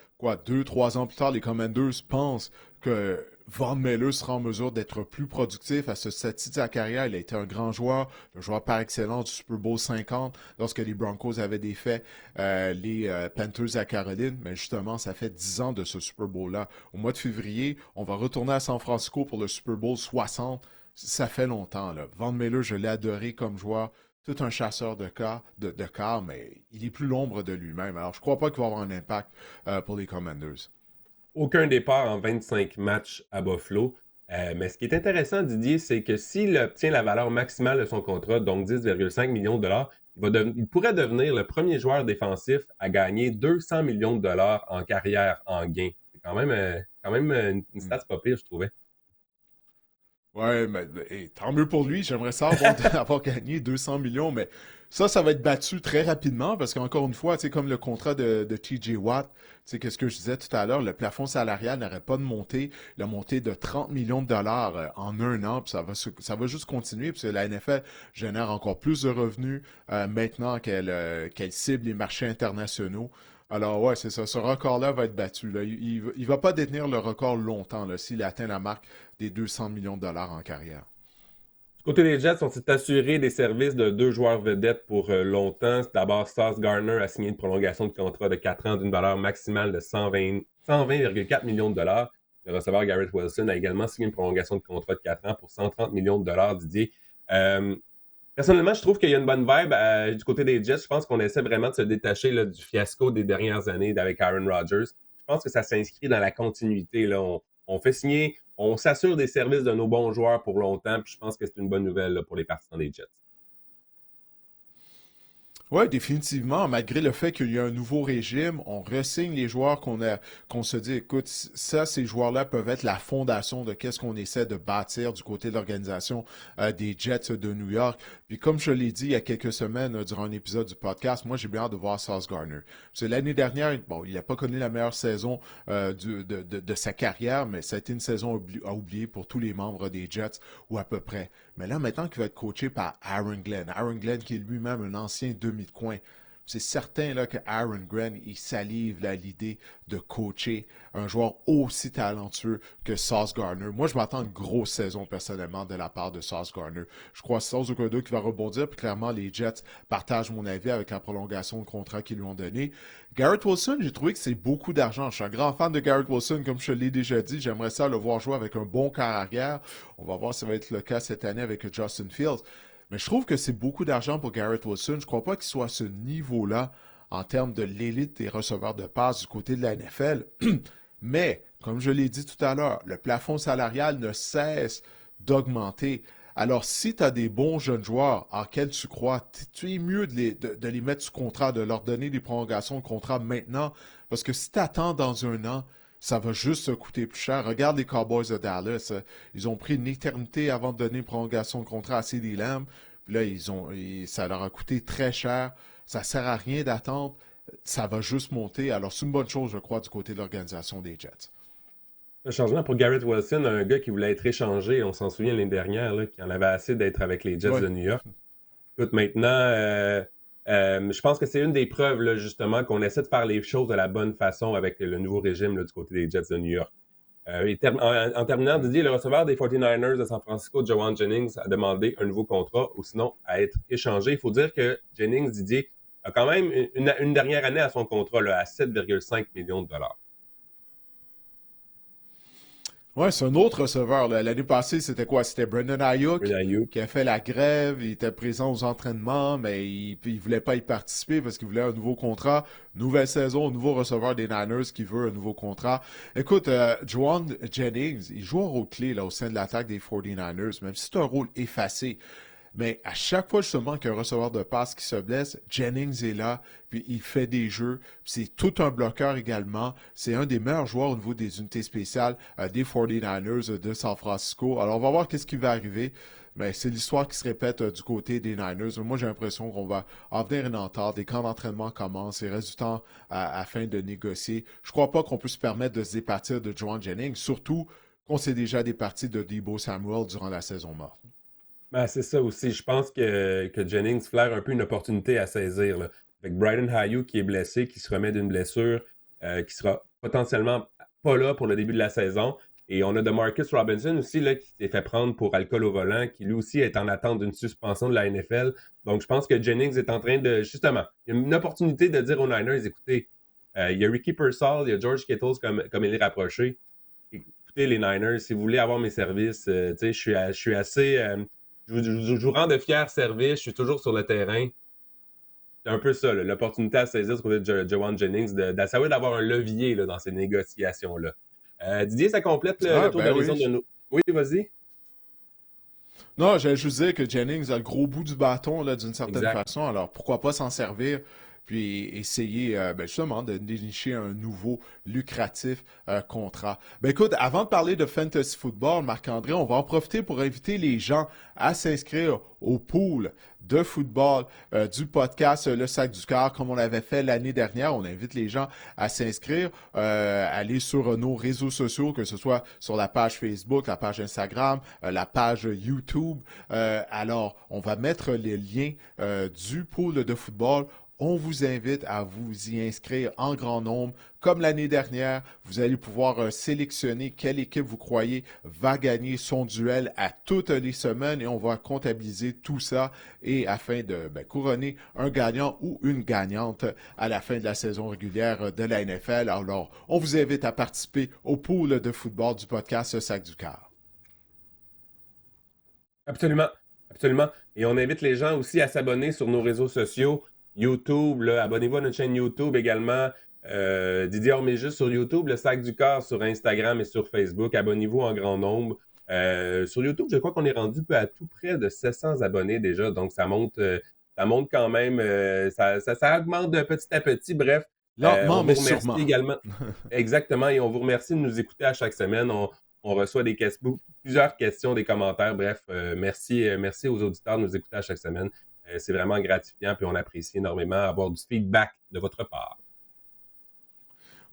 2, 3 ans plus tard, les Commanders pensent que Von Miller sera en mesure d'être plus productif à ce stade de sa carrière. Il a été un grand joueur, le joueur par excellence du Super Bowl 50 lorsque les Broncos avaient défait les Panthers à Caroline. Mais justement, ça fait 10 ans de ce Super Bowl-là. Au mois de février, on va retourner à San Francisco pour le Super Bowl 60. Ça fait longtemps, là. Von Miller, je l'ai adoré comme joueur, tout un chasseur de corps, mais il est plus l'ombre de lui-même. Alors, je crois pas qu'il va avoir un impact pour les Commanders. Aucun départ en 25 matchs à Buffalo. Mais ce qui est intéressant, Didier, c'est que s'il obtient la valeur maximale de son contrat, donc 10,5 millions de dollars, il pourrait devenir le premier joueur défensif à gagner 200 millions de dollars en carrière en gain. C'est quand même une Hmm. stat pas pire, je trouvais. Ouais, mais tant mieux pour lui. J'aimerais ça avoir gagné 200 millions, mais ça va être battu très rapidement parce qu'encore une fois, tu sais, comme le contrat de TJ Watt, tu sais, qu'est-ce que je disais tout à l'heure, le plafond salarial n'arrête pas de monter. Il a monté de 30 millions de dollars en un an, puis ça va juste continuer, parce que la NFL génère encore plus de revenus maintenant qu'elle cible les marchés internationaux. Alors ouais, c'est ça. Ce record-là va être battu. Là. Il va pas détenir le record longtemps là, s'il atteint la marque des 200 millions de dollars en carrière. Du côté des Jets, on s'est assuré des services de 2 joueurs vedettes pour longtemps. D'abord, Sauce Gardner a signé une prolongation de contrat de 4 ans d'une valeur maximale de 120,4 millions de dollars. Le receveur Garrett Wilson a également signé une prolongation de contrat de 4 ans pour 130 millions de dollars, Didier. Euh, Personnellement, je trouve qu'il y a une bonne vibe du côté des Jets. Je pense qu'on essaie vraiment de se détacher là, du fiasco des dernières années avec Aaron Rodgers. Je pense que ça s'inscrit dans la continuité. Là. On fait signer, on s'assure des services de nos bons joueurs pour longtemps. Puis je pense que c'est une bonne nouvelle là, pour les partisans des Jets. Oui, définitivement. Malgré le fait qu'il y a un nouveau régime, on ressigne les joueurs qu'on se dit, écoute, ça, ces joueurs-là peuvent être la fondation de qu'est-ce qu'on essaie de bâtir du côté de l'organisation des Jets de New York. Puis comme je l'ai dit il y a quelques semaines durant un épisode du podcast, moi j'ai bien hâte de voir Sauce Gardner. Parce que l'année dernière, bon, il n'a pas connu la meilleure saison de sa carrière, mais ça a été une saison à oublier pour tous les membres des Jets, ou à peu près. Mais là, maintenant qu'il va être coaché par Aaron Glenn qui est lui-même un ancien demi de coin, c'est certain là, que Aaron Glenn, il salive là, l'idée de coacher un joueur aussi talentueux que Sauce Gardner. Moi, je m'attends à une grosse saison personnellement de la part de Sauce Gardner. Je crois sans aucun doute qu'il va rebondir, puis clairement, les Jets partagent mon avis avec la prolongation de contrat qu'ils lui ont donné. Garrett Wilson, j'ai trouvé que c'est beaucoup d'argent. Je suis un grand fan de Garrett Wilson, comme je l'ai déjà dit. J'aimerais ça le voir jouer avec un bon carrière. On va voir si ça va être le cas cette année avec Justin Fields. Mais je trouve que c'est beaucoup d'argent pour Garrett Wilson. Je ne crois pas qu'il soit à ce niveau-là en termes de l'élite des receveurs de passe du côté de la NFL. Mais, comme je l'ai dit tout à l'heure, le plafond salarial ne cesse d'augmenter. Alors, si tu as des bons jeunes joueurs en quels tu crois, tu es mieux de les mettre sous contrat, de leur donner des prolongations de contrat maintenant. Parce que si tu attends dans un an, ça va juste te coûter plus cher. Regarde les Cowboys de Dallas. Ils ont pris une éternité avant de donner une prolongation de contrat à CeeDee Lamb. Puis là, ça leur a coûté très cher. Ça ne sert à rien d'attendre. Ça va juste monter. Alors, c'est une bonne chose, je crois, du côté de l'organisation des Jets. Le changement pour Garrett Wilson, un gars qui voulait être échangé, on s'en souvient l'année dernière, là, qui en avait assez d'être avec les Jets Ouais. de New York. Écoute, maintenant, Je pense que c'est une des preuves, là, justement, qu'on essaie de faire les choses de la bonne façon avec le nouveau régime là, du côté des Jets de New York. En terminant, Didier, le receveur des 49ers de San Francisco, Joanne Jennings, a demandé un nouveau contrat ou sinon à être échangé. Il faut dire que Jennings, Didier, a quand même une dernière année à son contrat là, à 7,5 millions de dollars. Ouais, c'est un autre receveur. Là. L'année passée, c'était quoi? C'était Brandon Ayuk Ayuk. qui a fait la grève. Il était présent aux entraînements, mais il voulait pas y participer parce qu'il voulait un nouveau contrat. Nouvelle saison, nouveau receveur des Niners qui veut un nouveau contrat. Écoute, Juwan Jennings, il joue un rôle clé là, au sein de l'attaque des 49ers, même si c'est un rôle effacé. Mais à chaque fois justement qu'un receveur de passe qui se blesse, Jennings est là, puis il fait des jeux. C'est tout un bloqueur également. C'est un des meilleurs joueurs au niveau des unités spéciales des 49ers de San Francisco. Alors on va voir qu'est-ce qui va arriver. Mais c'est l'histoire qui se répète du côté des Niners. Moi, j'ai l'impression qu'on va en venir une entente. Les camps d'entraînement commencent. Il reste du temps afin de négocier. Je crois pas qu'on peut se permettre de se départir de Juwan Jennings, surtout qu'on s'est déjà départi de Deebo Samuel durant la saison morte. Ben, c'est ça aussi. Je pense que Jennings flaire un peu une opportunité à saisir. Là. Avec Bryden Hayou qui est blessé, qui se remet d'une blessure, qui sera potentiellement pas là pour le début de la saison. Et on a DeMarcus Robinson aussi là, qui s'est fait prendre pour alcool au volant, qui lui aussi est en attente d'une suspension de la NFL. Donc je pense que Jennings est en train de, justement, il y a une opportunité de dire aux Niners, écoutez, il y a Ricky Pearsall, il y a George Kittles comme il est rapproché. Écoutez les Niners, si vous voulez avoir mes services, je suis assez... je vous rends de fiers services, je suis toujours sur le terrain. C'est un peu ça, là, l'opportunité à saisir du côté de Juwan Jennings, d'essayer d'avoir un levier là, dans ces négociations-là. Didier, ça complète le Ah, tour ben d'horizon de oui. nous. Oui, vas-y. Non, j'allais juste dire que Jennings a le gros bout du bâton là, d'une certaine Exact. façon. Alors pourquoi pas s'en servir puis essayer justement de dénicher un nouveau lucratif contrat. Ben écoute, avant de parler de fantasy football, Marc-André, on va en profiter pour inviter les gens à s'inscrire au pool de football du podcast Le Sac du Cœur, comme on l'avait fait l'année dernière. On invite les gens à s'inscrire, aller sur nos réseaux sociaux, que ce soit sur la page Facebook, la page Instagram, la page YouTube. Alors, on va mettre les liens du pool de football. On vous invite à vous y inscrire en grand nombre. Comme l'année dernière, vous allez pouvoir sélectionner quelle équipe vous croyez va gagner son duel à toutes les semaines et on va comptabiliser tout ça et afin de couronner un gagnant ou une gagnante à la fin de la saison régulière de la NFL. Alors, on vous invite à participer au pool de football du podcast Sac du Cœur. Absolument. Absolument. Et on invite les gens aussi à s'abonner sur nos réseaux sociaux. YouTube, là, abonnez-vous à notre chaîne YouTube également. Didier Orméjus sur YouTube, le Sac du Cœur sur Instagram et sur Facebook. Abonnez-vous en grand nombre. Sur YouTube, je crois qu'on est rendu à tout près de 700 abonnés déjà, donc ça monte quand même, ça augmente de petit à petit. Bref, Lentement, on vous mais remercie sûrement. également. Exactement, et on vous remercie de nous écouter à chaque semaine. On reçoit plusieurs questions, des commentaires. Bref, merci aux auditeurs de nous écouter à chaque semaine. C'est vraiment gratifiant, puis on apprécie énormément avoir du feedback de votre part.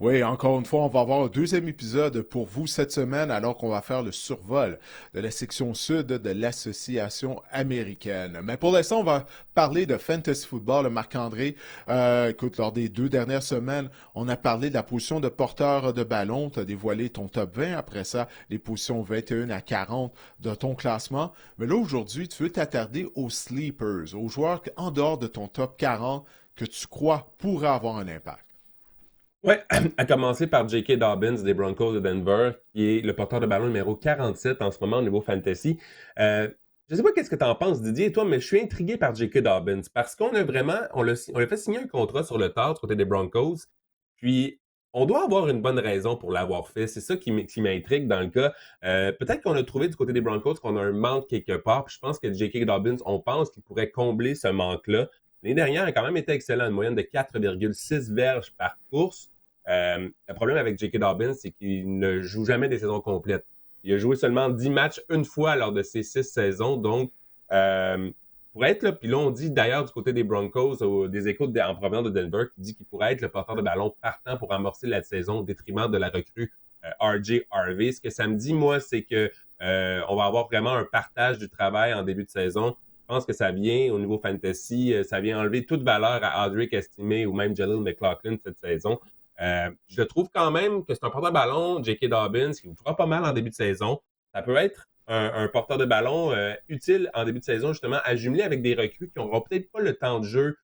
Oui, encore une fois, on va avoir un deuxième épisode pour vous cette semaine, alors qu'on va faire le survol de la section sud de l'Association américaine. Mais pour l'instant, on va parler de fantasy football, Marc-André. Écoute, lors des 2 dernières semaines, on a parlé de la position de porteur de ballon. Tu as dévoilé ton top 20. Après ça, les positions 21 à 40 de ton classement. Mais là, aujourd'hui, tu veux t'attarder aux sleepers, aux joueurs en dehors de ton top 40 que tu crois pourraient avoir un impact. Oui, à commencer par J.K. Dobbins des Broncos de Denver, qui est le porteur de ballon numéro 47 en ce moment au niveau fantasy. Je ne sais pas qu'est-ce que tu en penses, Didier, et toi, mais je suis intrigué par J.K. Dobbins parce qu'on a vraiment, on l'a fait signer un contrat sur le tard du côté des Broncos, puis on doit avoir une bonne raison pour l'avoir fait. C'est ça qui m'intrigue dans le cas. Peut-être qu'on a trouvé du côté des Broncos qu'on a un manque quelque part, puis je pense que J.K. Dobbins, on pense qu'il pourrait combler ce manque-là. L'année dernière, il a quand même été excellent, une moyenne de 4,6 verges par course. Le problème avec J.K. Dobbins, c'est qu'il ne joue jamais des saisons complètes. Il a joué seulement 10 matchs une fois lors de ses 6 saisons. Donc, pour être là, puis là, on dit d'ailleurs du côté des Broncos, des échos en provenance de Denver, qui dit qu'il pourrait être le porteur de ballon partant pour amorcer la saison au détriment de la recrue R.J. Harvey. Ce que ça me dit, moi, c'est que on va avoir vraiment un partage du travail en début de saison. Je pense que ça vient au niveau fantasy, ça vient enlever toute valeur à Audric Estimé ou même Jalil McLaughlin cette saison. Je trouve quand même que c'est un porteur de ballon, J.K. Dobbins, qui vous fera pas mal en début de saison. Ça peut être un porteur de ballon utile en début de saison, justement, à jumeler avec des recrues qui n'auront peut-être pas le temps de jeu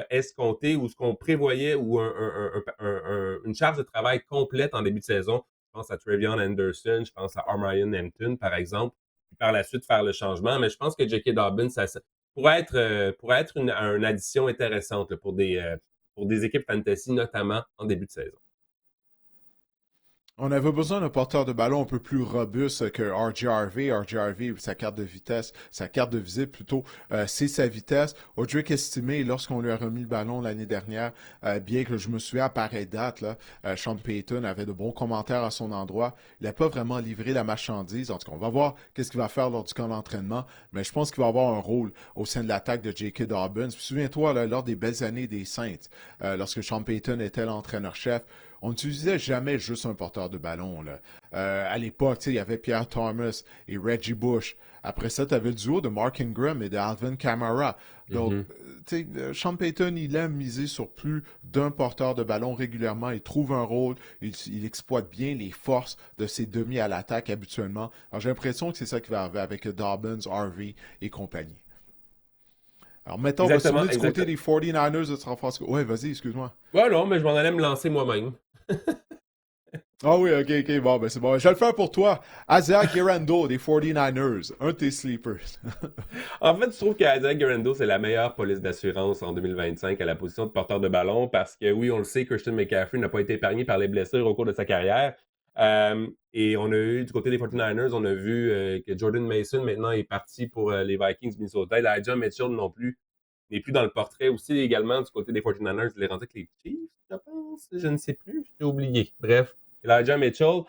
escompté ou ce qu'on prévoyait ou une charge de travail complète en début de saison. Je pense à Trevion Anderson, je pense à Omarion Hampton, par exemple, puis par la suite faire le changement. Mais je pense que J.K. Dobbins, ça pourrait être une addition intéressante là, pour des équipes fantasy, notamment en début de saison. On avait besoin d'un porteur de ballon un peu plus robuste que RJ Harvey, sa carte de visite plutôt, c'est sa vitesse. Audric Estimé, lorsqu'on lui a remis le ballon l'année dernière, bien que je me souviens à pareille date, là, Sean Payton avait de bons commentaires à son endroit. Il n'a pas vraiment livré la marchandise. En tout cas, on va voir qu'est-ce qu'il va faire lors du camp d'entraînement, mais je pense qu'il va avoir un rôle au sein de l'attaque de J.K. Dobbins. Puis, souviens-toi, là, lors des belles années des Saints, lorsque Sean Payton était l'entraîneur-chef, on n'utilisait jamais juste un porteur de ballon. Là. À l'époque, il y avait Pierre Thomas et Reggie Bush. Après ça, tu avais le duo de Mark Ingram et de Alvin Kamara. Donc, Sean Payton, il aime miser sur plus d'un porteur de ballon régulièrement. Il trouve un rôle. Il exploite bien les forces de ses demi à l'attaque habituellement. Alors, j'ai l'impression que c'est ça qui va arriver avec Dobbins, Harvey et compagnie. Alors, maintenant, on va se tourner du côté des 49ers de San Francisco. Ouais, vas-y, excuse-moi. Ouais, non, mais je m'en allais me lancer moi-même. Ah oui, ok, bon, ben c'est bon. Je vais le faire pour toi. Isaiah Guerendo des 49ers, un de tes sleepers. En fait, je trouve qu'Isaiah Guerendo, c'est la meilleure police d'assurance en 2025 à la position de porteur de ballon parce que oui, on le sait, Christian McCaffrey n'a pas été épargné par les blessures au cours de sa carrière. Et on a eu, du côté des 49ers, on a vu que Jordan Mason, maintenant, est parti pour les Vikings Minnesota. Elijah Mitchell non plus n'est plus dans le portrait. Aussi, également, du côté des 49ers, il est rendu avec les Chiefs, je pense. Je ne sais plus. J'ai oublié. Bref, Elijah Mitchell.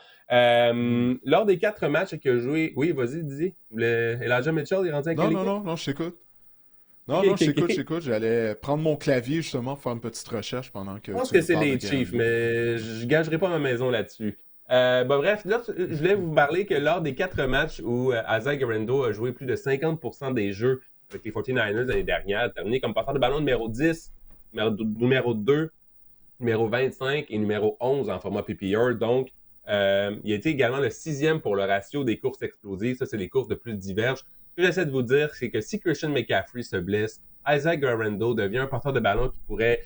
Lors des 4 matchs qu'il a joué... Oui, vas-y, dis. Elijah Mitchell, il est rendu avec les Chiefs? Non, je t'écoute. Je t'écoute. J'allais prendre mon clavier, justement, pour faire une petite recherche pendant que je pense que c'est les Chiefs, mais je ne gagerai pas ma maison là-dessus. Bref, là, je voulais vous parler que lors des 4 matchs où Isaiah Guerendo a joué plus de 50% des jeux avec les 49ers l'année dernière, terminé comme porteur de ballon numéro 10, numéro 2, numéro 25 et numéro 11 en format PPR. Donc, il a été également le 6e pour le ratio des courses explosives. Ça, c'est les courses de plus diverges. Ce que j'essaie de vous dire, c'est que si Christian McCaffrey se blesse, Isaiah Guerendo devient un porteur de ballon qui pourrait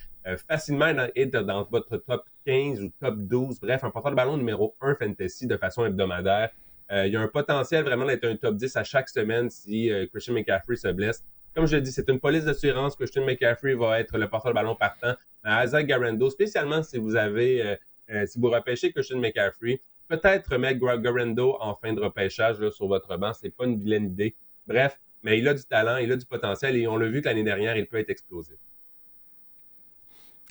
facilement être dans votre top 15 ou top 12. Bref, un porteur de ballon numéro 1 fantasy de façon hebdomadaire. Il y a un potentiel vraiment d'être un top 10 à chaque semaine si Christian McCaffrey se blesse. Comme je l'ai dit, c'est une police d'assurance. Christian McCaffrey va être le porteur de ballon partant. Isaiah Guerendo, spécialement si vous repêchez Christian McCaffrey, peut-être remettre Guerendo en fin de repêchage là, sur votre banc. C'est pas une vilaine idée. Bref, mais il a du talent, il a du potentiel et on l'a vu que l'année dernière, il peut être explosif.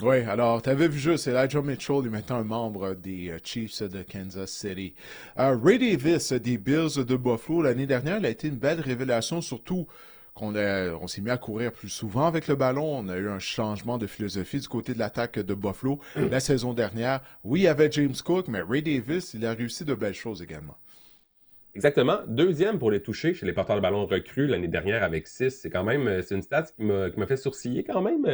Oui, alors, tu avais vu juste, Elijah Mitchell est maintenant un membre des Chiefs de Kansas City. Ray Davis des Bills de Buffalo, l'année dernière, il a été une belle révélation, surtout on s'est mis à courir plus souvent avec le ballon. On a eu un changement de philosophie du côté de l'attaque de Buffalo la saison dernière. Oui, il y avait James Cook, mais Ray Davis, il a réussi de belles choses également. Exactement. 2e pour les touchés chez les porteurs de ballon recrues l'année dernière avec 6. C'est une stat qui m'a fait sourciller quand même.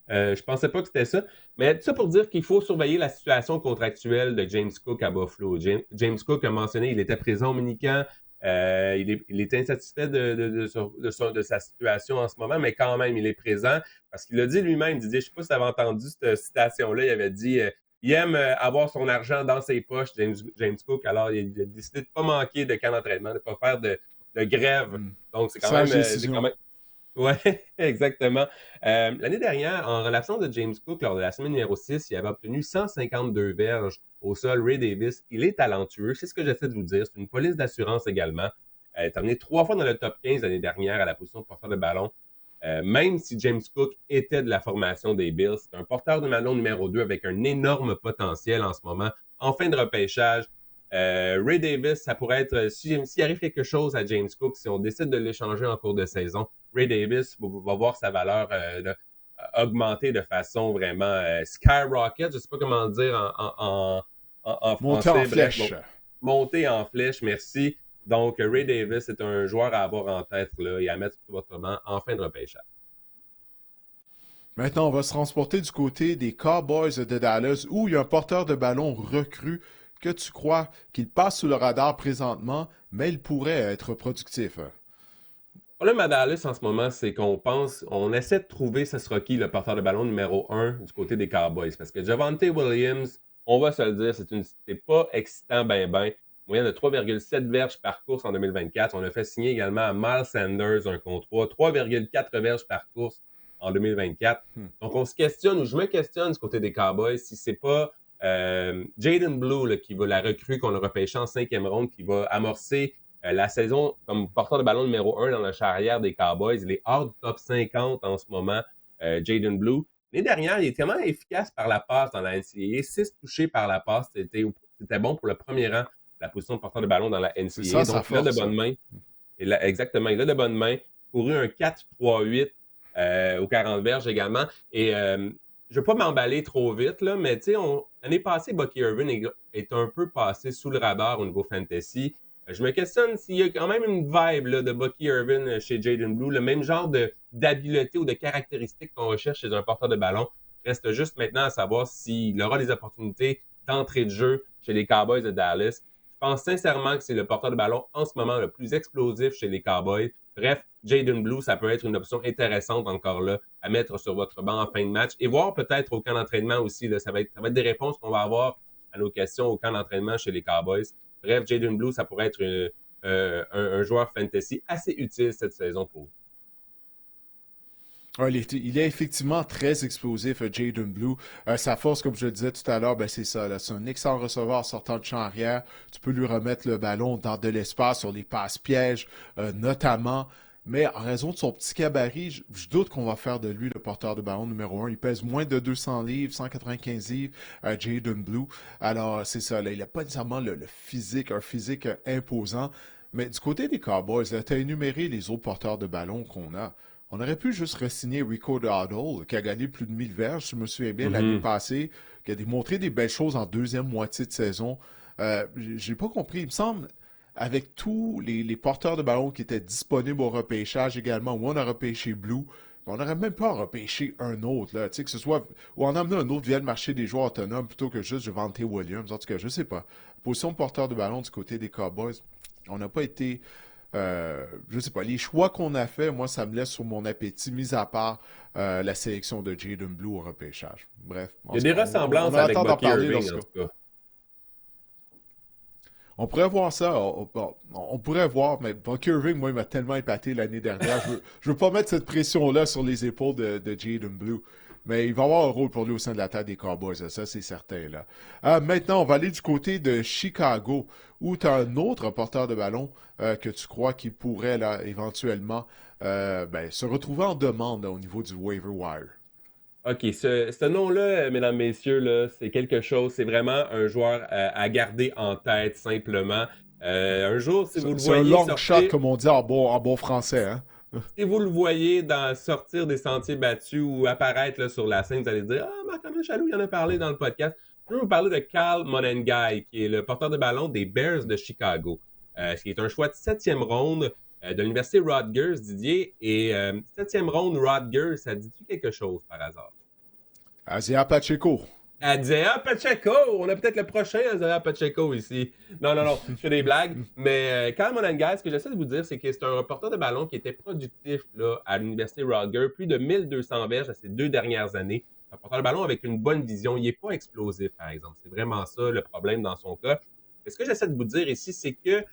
Je pensais pas que c'était ça. Mais tout ça pour dire qu'il faut surveiller la situation contractuelle de James Cook à Buffalo. James Cook a mentionné qu'il était présent au mini-camp. Il est insatisfait de sa situation en ce moment, mais quand même, il est présent. Parce qu'il a dit lui-même, je ne sais pas si tu avais entendu cette citation-là, il avait dit il aime avoir son argent dans ses poches, James Cook. Alors, il a décidé de ne pas manquer de camp d'entraînement, de ne pas faire de grève. Donc, c'est quand même... Oui, exactement. L'année dernière, en relation de James Cook, lors de la semaine numéro 6, il avait obtenu 152 verges au sol. Ray Davis, il est talentueux. C'est ce que j'essaie de vous dire. C'est une police d'assurance également. Il a terminé 3 fois dans le top 15 l'année dernière à la position de porteur de ballon. Même si James Cook était de la formation des Bills, c'est un porteur de ballon numéro 2 avec un énorme potentiel en ce moment. En fin de repêchage, Ray Davis, ça pourrait être, s'il arrive quelque chose à James Cook, si on décide de l'échanger en cours de saison, Ray Davis va voir sa valeur augmenter de façon vraiment skyrocket, je ne sais pas comment dire en français. Monter en flèche. Monter en flèche, merci. Donc, Ray Davis est un joueur à avoir en tête là, et à mettre sur votre banc en fin de repêchage. Maintenant, on va se transporter du côté des Cowboys de Dallas où il y a un porteur de ballon recru que tu crois qu'il passe sous le radar présentement, mais il pourrait être productif. Le problème à Dallas en ce moment, c'est on essaie de trouver ce sera qui le porteur de ballon numéro 1 du côté des Cowboys. Parce que Javonte Williams, on va se le dire, c'est pas excitant ben. Moyenne de 3,7 verges par course en 2024. On a fait signer également à Miles Sanders un contrat, 3,4 verges par course en 2024. Donc, on se questionne, ou je me questionne du côté des Cowboys, si c'est pas Jaden Blue là, qui va la recrue qu'on a repêché en 5e ronde, qui va amorcer la saison comme porteur de ballon numéro 1 dans la charrière des Cowboys. Il est hors du top 50 en ce moment, Jaden Blue. L'année dernière, il est tellement efficace par la passe dans la NCAA. 6 touchés par la passe, c'était bon pour le premier rang, la position de porteur de ballon dans la NCAA. C'est ça, donc, il a de bonnes mains. Exactement, il a de bonnes mains. Couru un 4-3-8 aux 40 verges également. Et je ne veux pas m'emballer trop vite, là, mais l'année passée, Bucky Irvin est un peu passé sous le radar au niveau fantasy. Je me questionne s'il y a quand même une vibe là, de Bucky Irvin chez Jaden Blue, le même genre d'habileté ou de caractéristiques qu'on recherche chez un porteur de ballon. Reste juste maintenant à savoir s'il aura des opportunités d'entrée de jeu chez les Cowboys de Dallas. Je pense sincèrement que c'est le porteur de ballon en ce moment le plus explosif chez les Cowboys. Bref, Jaden Blue, ça peut être une option intéressante encore là à mettre sur votre banc en fin de match et voir peut-être au camp d'entraînement aussi. Là, ça va être des réponses qu'on va avoir à nos questions au camp d'entraînement chez les Cowboys. Bref, Jaden Blue, ça pourrait être un joueur fantasy assez utile cette saison pour vous. Il est effectivement très explosif, Jaden Blue. Sa force, comme je le disais tout à l'heure, ben c'est ça. Là. C'est un excellent receveur sortant de champ arrière. Tu peux lui remettre le ballon dans de l'espace sur les passes pièges, notamment. Mais en raison de son petit gabarit, je doute qu'on va faire de lui le porteur de ballon numéro 1. Il pèse moins de 200 livres, 195 livres, Jaden Blue. Alors, c'est ça. Là, il n'a pas nécessairement le physique, un physique imposant. Mais du côté des Cowboys, tu as énuméré les autres porteurs de ballon qu'on a. On aurait pu juste re-signer Rico Dowdle, qui a gagné plus de 1000 verges, je me souviens bien, l'année passée, qui a démontré des belles choses en deuxième moitié de saison. J'ai pas compris. Il me semble, avec tous les porteurs de ballon qui étaient disponibles au repêchage également, où on a repêché Blue, on n'aurait même pas repêché un autre, là, que ce soit, ou en amener un autre via le marché des joueurs autonomes plutôt que juste Javonte Williams. En tout cas, je sais pas. Position de porteur de ballon du côté des Cowboys, on n'a pas été... je sais pas, les choix qu'on a fait, moi, ça me laisse sur mon appétit, mis à part la sélection de Jaden Blue au repêchage. Bref. Il y a des ressemblances avec Bucky Irving, en tout cas. On pourrait voir ça. On pourrait voir, mais Bucky Irving, moi, il m'a tellement épaté l'année dernière. Je veux pas mettre cette pression-là sur les épaules de Jaden Blue. Mais il va avoir un rôle pour lui au sein de l'attaque des Cowboys, ça c'est certain. Là. Maintenant, on va aller du côté de Chicago, où tu as un autre porteur de ballon que tu crois qu'il pourrait là, éventuellement se retrouver en demande là, au niveau du waiver wire. OK, ce nom-là, mesdames, messieurs, là, c'est quelque chose, c'est vraiment un joueur à garder en tête simplement. Un jour, si vous le C'est un voyez long sortir, shot, comme on dit en bon français. Hein? si vous le voyez sortir des sentiers battus ou apparaître là, sur la scène, vous allez dire « Ah, Marc-André Chaloux, il en a parlé dans le podcast. » Je veux vous parler de Kyle Monengai, qui est le porteur de ballon des Bears de Chicago, qui est un choix de 7e ronde de l'université Rutgers, Didier. Et 7e ronde Rutgers, ça dit-tu quelque chose par hasard? Isaiah Pacheco. Isaiah Pacheco! On a peut-être le prochain Isaiah Pacheco ici. Non, je fais des blagues. Mais Kyle Monengai, ce que j'essaie de vous dire, c'est que c'est un porteur de ballon qui était productif là, à l'université Rutgers, plus de 1200 verges à ces 2 dernières années. Un porteur de ballon avec une bonne vision. Il n'est pas explosif, par exemple. C'est vraiment ça le problème dans son cas. Et ce que j'essaie de vous dire ici, c'est que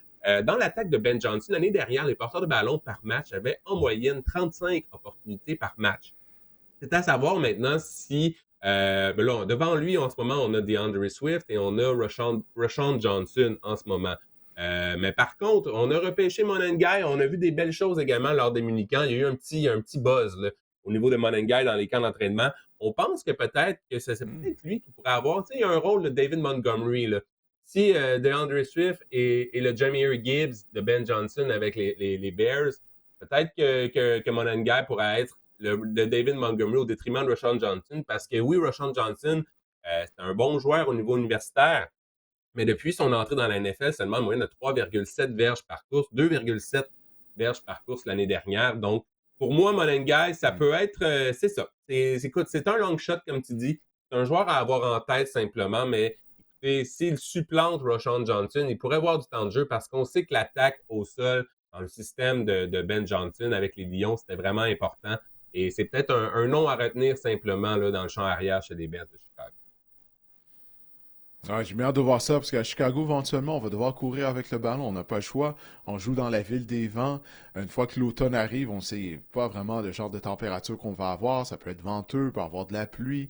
dans l'attaque de Ben Johnson, l'année dernière, les porteurs de ballon par match avaient en moyenne 35 opportunités par match. C'est à savoir maintenant si... là, devant lui, en ce moment, on a DeAndre Swift et on a Rashawn Johnson en ce moment. Mais par contre, on a repêché Monengai. On a vu des belles choses également lors des minicamps. Il y a eu un petit buzz là, au niveau de Monengai dans les camps d'entraînement. On pense que peut-être que c'est peut-être lui qui pourrait avoir un rôle de David Montgomery. Là. Si DeAndre Swift et le Jahmyr Gibbs de Ben Johnson avec les Bears, peut-être que Monengai pourrait être le David Montgomery au détriment de Rashawn Johnson, parce que oui, Rashawn Johnson, c'est un bon joueur au niveau universitaire, Mais depuis son entrée dans la NFL, seulement une moyenne de 3,7 verges par course, 2,7 verges par course l'année dernière. Donc, pour moi, Molengai, ça peut être, c'est ça. Écoute, c'est un long shot, comme tu dis. C'est un joueur à avoir en tête simplement, mais écoutez, s'il supplante Roschon Johnson, il pourrait avoir du temps de jeu parce qu'on sait que l'attaque au sol dans le système de Ben Johnson avec les Lions, c'était vraiment important. Et c'est peut-être un nom à retenir simplement là, dans le champ arrière chez les Bears de Chicago. Ouais, j'ai bien hâte de voir ça parce qu'à Chicago, éventuellement, on va devoir courir avec le ballon. On n'a pas le choix. On joue dans la ville des vents. Une fois que l'automne arrive, on ne sait pas vraiment le genre de température qu'on va avoir. Ça peut être venteux, peut avoir de la pluie,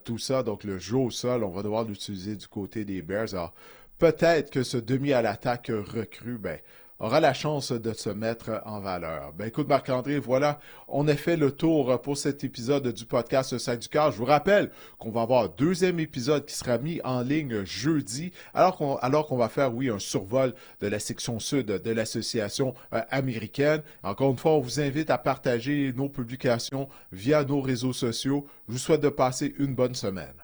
tout ça. Donc, le jeu au sol, on va devoir l'utiliser du côté des Bears. Alors, peut-être que ce demi à l'attaque recrue, ben, aura la chance de se mettre en valeur. Ben écoute Marc-André, voilà, on a fait le tour pour cet épisode du podcast Sac du Cœur. Je vous rappelle qu'on va avoir un deuxième épisode qui sera mis en ligne jeudi, alors qu'on va faire, oui, un survol de la section sud de l'association américaine. Encore une fois, on vous invite à partager nos publications via nos réseaux sociaux. Je vous souhaite de passer une bonne semaine.